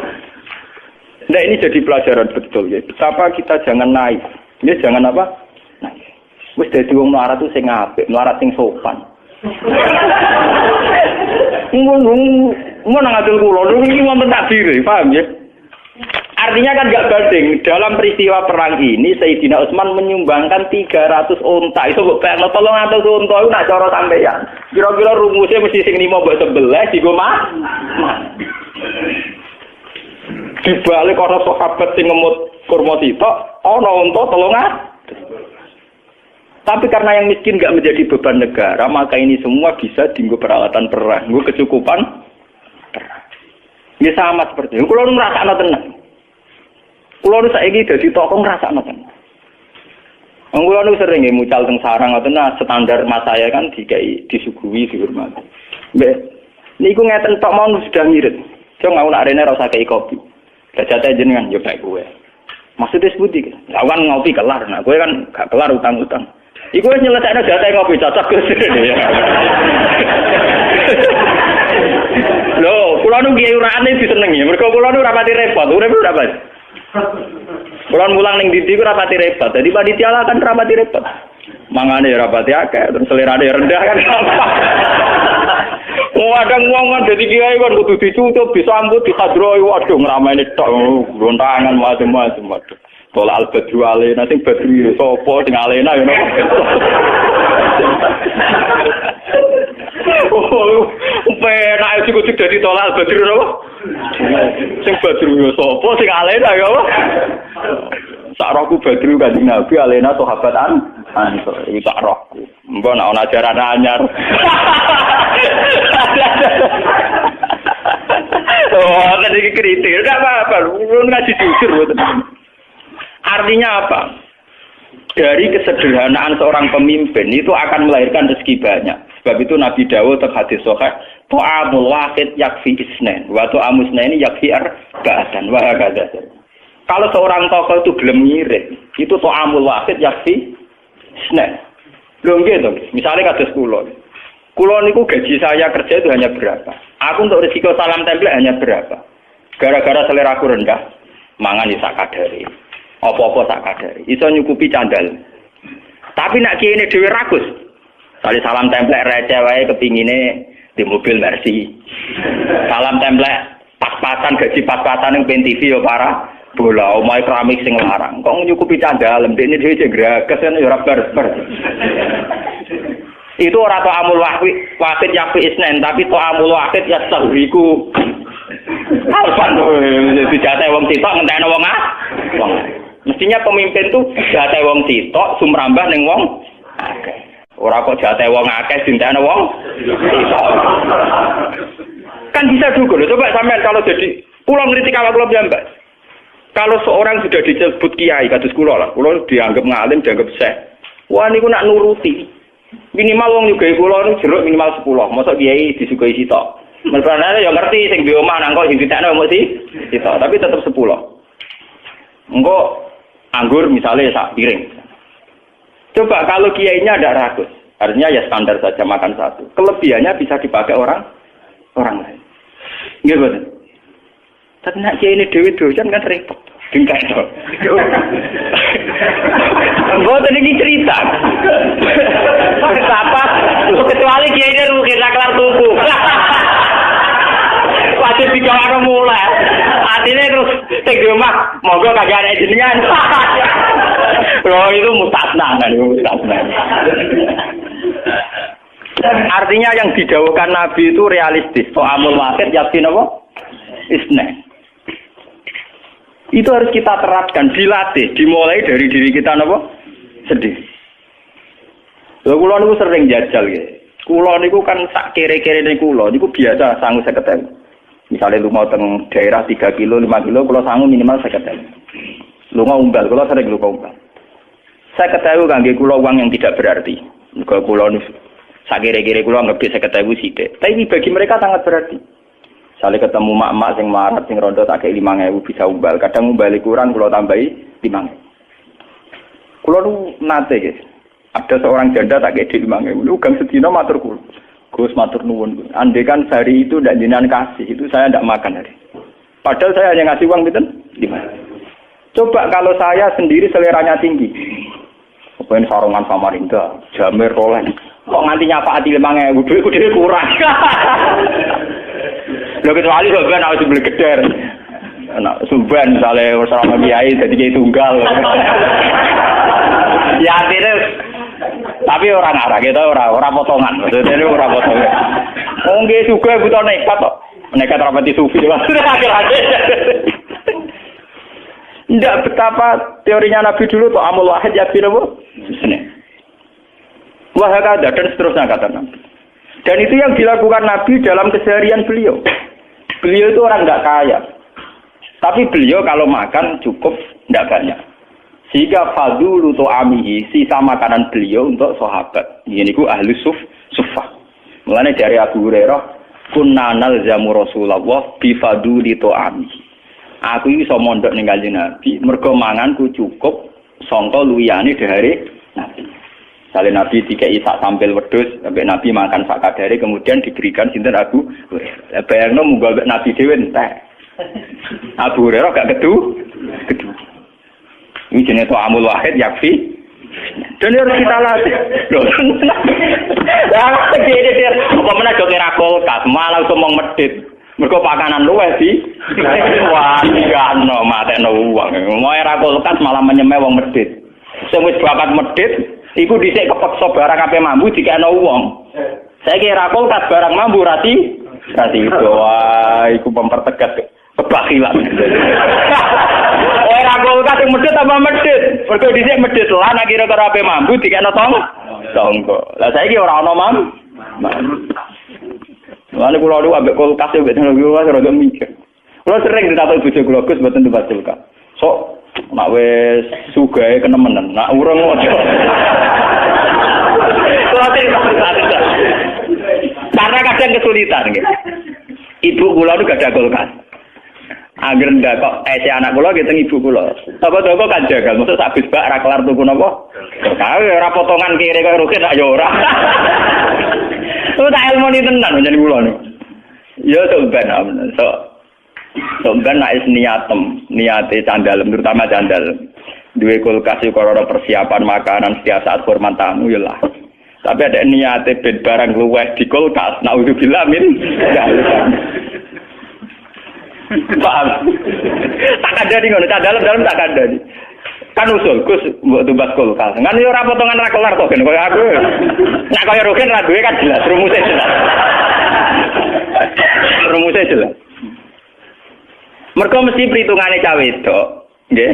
Nah ini jadi pelajaran betul ya. Betapa kita jangan naik. Ya jangan apa? Naik. Wis dadi wong melarat tuh sing apik, melarat sing sopan. Mau ngadil kula, ini wonten takdir, paham ya? Artinya kan enggak banding. Dalam peristiwa perang ini, Sayyidina Utsman menyumbangkan 300 unta. Itu kok bayangno 300 unta itu nak cara sampeyan. Kira-kira rumusnya mesti sing 5 mbok 11 digo mah. Dibalik ana sahabat sing ngemut kurma sitok, ana unta 300. Tapi karena yang miskin nggak menjadi beban negara, maka ini semua bisa dienggo peralatan perang, nggo kecukupan perang. Ini sama seperti itu. Kulo ngrasakno tenan. Kulo saiki dadi tokoh ngrasakno tenan. Kulo nu sering mucal teng sarang ngoten standar mas saya kan dikai disuguhi dihormati. Mbak niku ngeten tok mau sudah ngirit. Jong aku nak rene ora usah kei kopi. Dajate jenengan yo bae kowe. Maksudnya sepundi? Lah kan ngopi kelar, nah kowe kan gak kelar utang-utang. Iku wis nyelesaikno jatah ngopi cocok Gus. Lho, kula nu kiai urane disenengi. Mergo kula nu ora pati repot, urip ora pati. Kula mulang ning ndi-ndi ora pati repot. Dadi panitia lah kan ora pati repot. Mangane ora pati akeh, terus selerane rendah kan. Kadang wong kan dadi kiai kan kudu dicucup, disambut, dihadroi, waduh ngrameni tok gontangan macam-macam. Tolak al-badru alena, sing badru sapa sing alena ya. Oh, penak iki kudu dadi tolak Badru apa? Sing Badru yo sapa sing Alena ya apa? Sak rohku Badru Kanjeng Nabi Alena sahabatan Ansor iki sak rohku. Mbok nek ana ajaran anyar. Oh, tadi kritik. Enggak apa-apa, lu ngaji jujur betul. Artinya apa? Dari kesederhanaan seorang pemimpin itu akan melahirkan rezeki banyak. Sebab itu Nabi Dawud dalam hadis sahih, "Ta'amul wahid yakfi isnain, wa ta'amus isnaini yakfi arba'atan." Wa hakadha. Kalau seorang tokoh itu gelem ngirit, itu ta'amul wahid yakfi isnain. Lho nggih to, misalnya kados kula. Kula niku gaji saya kerja itu hanya berapa? Aku untuk resiko salam template hanya berapa? Gara-gara selera aku rendah, mangan ya sak kadare. Apa-apa sak kadare. Iso nyukupi candal. Tapi nek kene dhewe ragus. Kali salam template receh wae kepingine di mobil Mercy. Salam template pas-pasan gaji pas-pasan ning Ben TV yo para bola omahe keramik sing larang. Kok nyukupi candal ndekne dhewe jegrages kan yo ora barbar. Itu ora to amul wahid yafi isnen tapi to amul wahid ya sahriku. Alpan dijate wong sitok ngentekno wong wong. Mestinya pemimpin tuh jate wong sitok sumrambah ning wong akeh. Ora kok jate wong akeh dintekno wong sitok. Kan bisa juga loh. Coba sampean kalau jadi kula ngritik awak kula piyambak. Kalau seorang sudah disebut kiai kados kula lah, kula dianggap ngalim, dianggap syekh. Wah niku nak nuruti. Minimal wong nyugai kula niku jeruk minimal 10. Mosok kiai disugai sitok. Merpane ya ngerti sing di omah nang kok sing ditekno mesti sitok, tapi tetap 10. Engko anggur misalnya sak piring. Coba kalau kiainya ada ragus, artinya ya standar saja makan satu. Kelebihannya bisa dipakai orang lain. Nggih betul. Tapi nek kiai ini dhewe dojan kan repot. Tingkat to. Mboten iki cerita. Apa? Kecuali kiai ini rugi kelar tuku. Wajib digawakno mulai. Artinya terus sing di omah monggo kagak ana jenengan. Loh itu mustasna kan itu mustasna. Artinya yang didhawuhkan Nabi itu realistis. So'amul wahid yakin apa? Isna. Itu harus kita terapkan, dilatih, dimulai dari diri kita apa? Sendiri. Lha kula niku sering jajal nggih. Kula niku kan sak kere-kerene kula niku biasa sangu 50.000. Misalnya lu mau teng daerah 3 kilo, 5 kilo, kalau sangu minimal 50.000. Lu mau umbal, kalau sering lu umbal. Saya ketahui kangge kula uang yang tidak berarti. Kalau kula sakire-kire kula anggap 50.000 sithik. Tapi bagi mereka sangat berarti. Misalnya ketemu mak-mak sing marat sing rondo tak kei 5.000 bisa umbal. Kadang umbali kurang kula tambahi 5.000. Kula nu nate guys. Ada seorang janda tak kei 5.000. Lu gang sedina matur kula. Gus matur nuwun. Andai kan sehari itu ndak jenengan kasih, itu saya ndak makan hari. Padahal saya hanya ngasih uang pinten? 5. Coba kalau saya sendiri seleranya tinggi. Kepen sarungan Samarinda, Jamir Rolex. Kok nganti nyapaati 5.000, duitku dhewe kurang. Lho kecuali sampean harus beli geder. Nah, sumban misalnya orang kiai jadi kiai tunggal. Ya artinya tapi orang arah kita orang potongan, maksudnya orang potongan. Nggih juga butuh nekat kok. Nekat rapati sufi akhir-akhir. Ndak betapa teorinya Nabi dulu tuh amul wahid ya apa? Sene. Wah ada dan seterusnya kata Nabi. Dan itu yang dilakukan Nabi dalam keseharian beliau. Beliau itu orang nggak kaya. Tapi beliau kalau makan cukup nggak banyak. Sehingga fadulu to'amihi, sisa makanan beliau untuk sahabat. Ini ku ahli suffah. Mulanya dari Abu Hurairah, kunna nalzamu Rasulullah bifaduli to'amihi. Aku ini bisa mondok ning Kanjeng Nabi, mergo manganku cukup sangka luyane dari Nabi. Sale Nabi dikei sak sampel wedhus, sampai Nabi makan sak kadare kemudian diberikan sinten Abu Hurairah. Bayangno munggo Nabi dhewe entek. Abu Hurairah gak kedu. Ini jenis amul wahid yakfi. Dan harus kita latih. Loh, nah, dia apa mana joki rakolkas, malah ngomong medit. Mergo pakanan luwih di. Wah, digano mateno uang. Mau rakolkas malah menyemeh wong medit. Sing wis bakat medit Iku dhisik kepeksa barang ape mambu dikene wong. Saiki ra kulkas barang mambu rati itu. Wah, iku mempertegas kebakilan. Ora kulkas sing medhit apa medhit. Mergo dhisik medhit lan kira-kira ape mambu dikene tonggo. Lah saiki ora ana mambu. Lalu kula lu ambek kulkas ambek teknologi luar rada mikir. Kula sering ditakoki bojo kula Gus mboten tempat kulkas. Sok nak wis sugahe kenemenen, nak urung aja. Karena kadang kesulitan nggih. Ibu kula nu gak ada kulkas. Angger ndak kok anak kula nggih teng ibu kula. Toko-toko kan jagal, mesti sak bis bak ra kelar tuku napa. Kae ora potongan kiri kaya rugen tak ya ora. Itu tak ilmu ni tenan jadi kula niku. Ya sok ben amen. Sok ben nek niate candalem terutama candalem. Duwe kulkas iku ora persiapan makanan setiap saat hormat tamu ya lah. Tapi ada niate ben barang luweh di kulkas, naudzubillah min. Paham? Tak ada di ngono, dalam tak ada di. Kan usul Gus mbok tumbas kulkas. Kan yo ora potongan ra kelar kok ben koyo aku. Nek koyo Rugen ra duwe kan jelas rumusnya jelas. Rumusnya jelas. Mergo mesti perhitungane cawe wedok, nggih.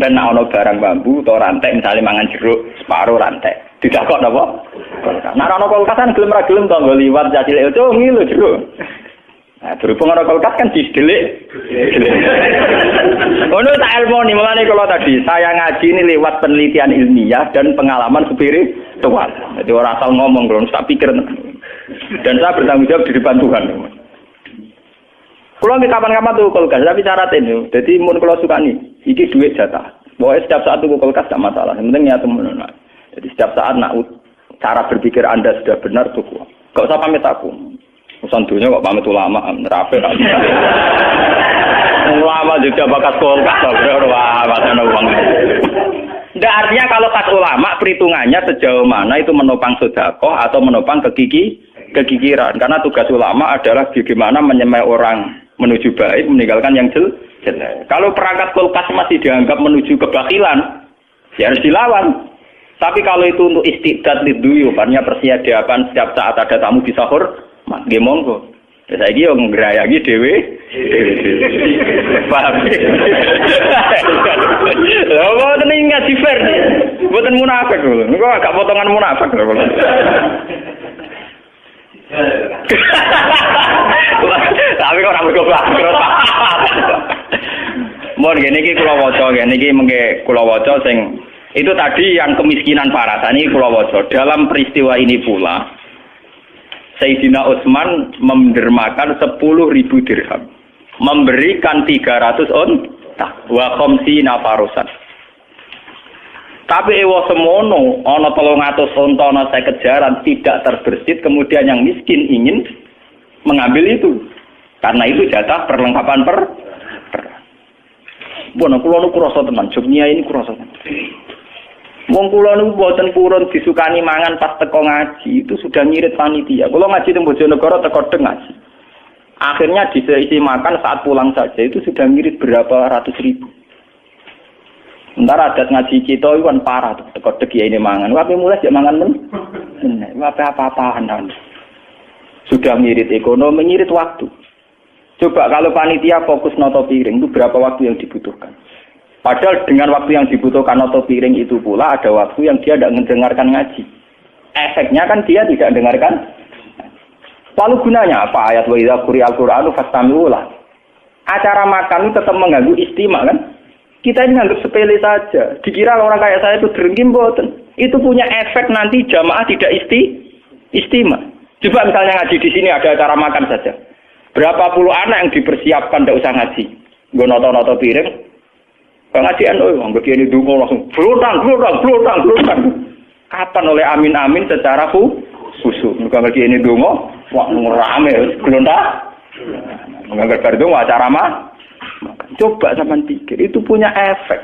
Ben nek ana barang bambu utawa rantai misale mangan jeruk separo rantai. Didakok napa? Kulkas. Nek ana kulkasan gelem ra gelem to nggo liwat cacilek itu ngilu jeruk. Nah, berhubung orang kulkas kan disedelik. Ono tak ilmoni, mulane kalau tadi saya ngaji ini lewat penelitian ilmiah dan pengalaman spiritual. Jadi orang asal ngomong, belum tak pikir. Dan saya bertanggung jawab di depan Tuhan. Kalau kapan-kapan tuh kulkas, tapi syarat ini. Jadi mun kalau suka nih, ini duit jatah. Pokoknya setiap saat tuh kulkas gak masalah. Yang penting nyatu menunai. Jadi setiap saat nak cara berpikir Anda sudah benar tuh. Gak usah pamit aku. Urusan dunia kok pamit ulama, rapi. Ulama juga bakat kulkas, wah, macam uang. Nggak artinya kalau kas ulama perhitungannya sejauh mana itu menopang sedekah atau menopang kegigiran. Karena tugas ulama adalah bagaimana menyemai orang menuju baik, meninggalkan yang jelek. Kalau perangkat kulkas masih dianggap menuju kebakilan, ya harus dilawan. Tapi kalau itu untuk istidad liduyuf, artinya persiapan setiap saat ada tamu di sahur, nggih monggo. Saiki yo ngrayagi dhewe. Paham. Lha mboten ngaji fair. Mboten munafik lho. Niku agak potongan munafik lho. Tapi kok ora mergo bangkrut. Mun ngene iki kula waca, ngene iki mengke kula waca sing itu tadi yang kemiskinan parah. Tani kula waca dalam peristiwa ini pula Sayyidina Utsman mendermakan 10.000 dirham. Memberikan 300 unta wa khamsina farusan. Tapi ewa semono ana 300 unta ana 50 jaran tidak terbersit, kemudian yang miskin ingin mengambil itu. Karena itu jatah perlengkapan Bono kula niku krasa tenan, jumnya ini krasa tenan. Wong kula niku mboten purun disukani mangan pas teko ngaji, itu sudah ngirit panitia. Kula ngaji teng Bojonegoro teko deng ngaji. Akhirnya diisi makan saat pulang saja itu sudah ngirit berapa ratus ribu. Sementara adat ngaji kita itu kan parah tuh, teko deg ya ini mangan. Wae mulai jek mangan men. Apa-apaan. Sudah ngirit ekonomi, ngirit waktu. Coba kalau panitia fokus noto piring itu berapa waktu yang dibutuhkan? Padahal dengan waktu yang dibutuhkan noto piring itu pula ada waktu yang dia tidak mendengarkan ngaji. Efeknya kan dia tidak dengarkan. Lalu gunanya apa? Ayat wa idza quri'al Qur'anu fastami'u lah. Acara makan itu tetap mengganggu istimak kan? Kita ini anggap sepele saja. Dikira orang kayak saya itu drengki mboten. Itu punya efek nanti jamaah tidak istimak. Coba misalnya ngaji di sini ada acara makan saja. Berapa puluh anak yang dipersiapkan tidak usah ngaji. Nggo noto-noto piring. Pengajian anggap ini dungo langsung blutang. Kapan oleh amin secara khusyuk. Kalau ini dungo, wah rame, gelondak. Menganggap itu acara mah. Coba sampean pikir, itu punya efek.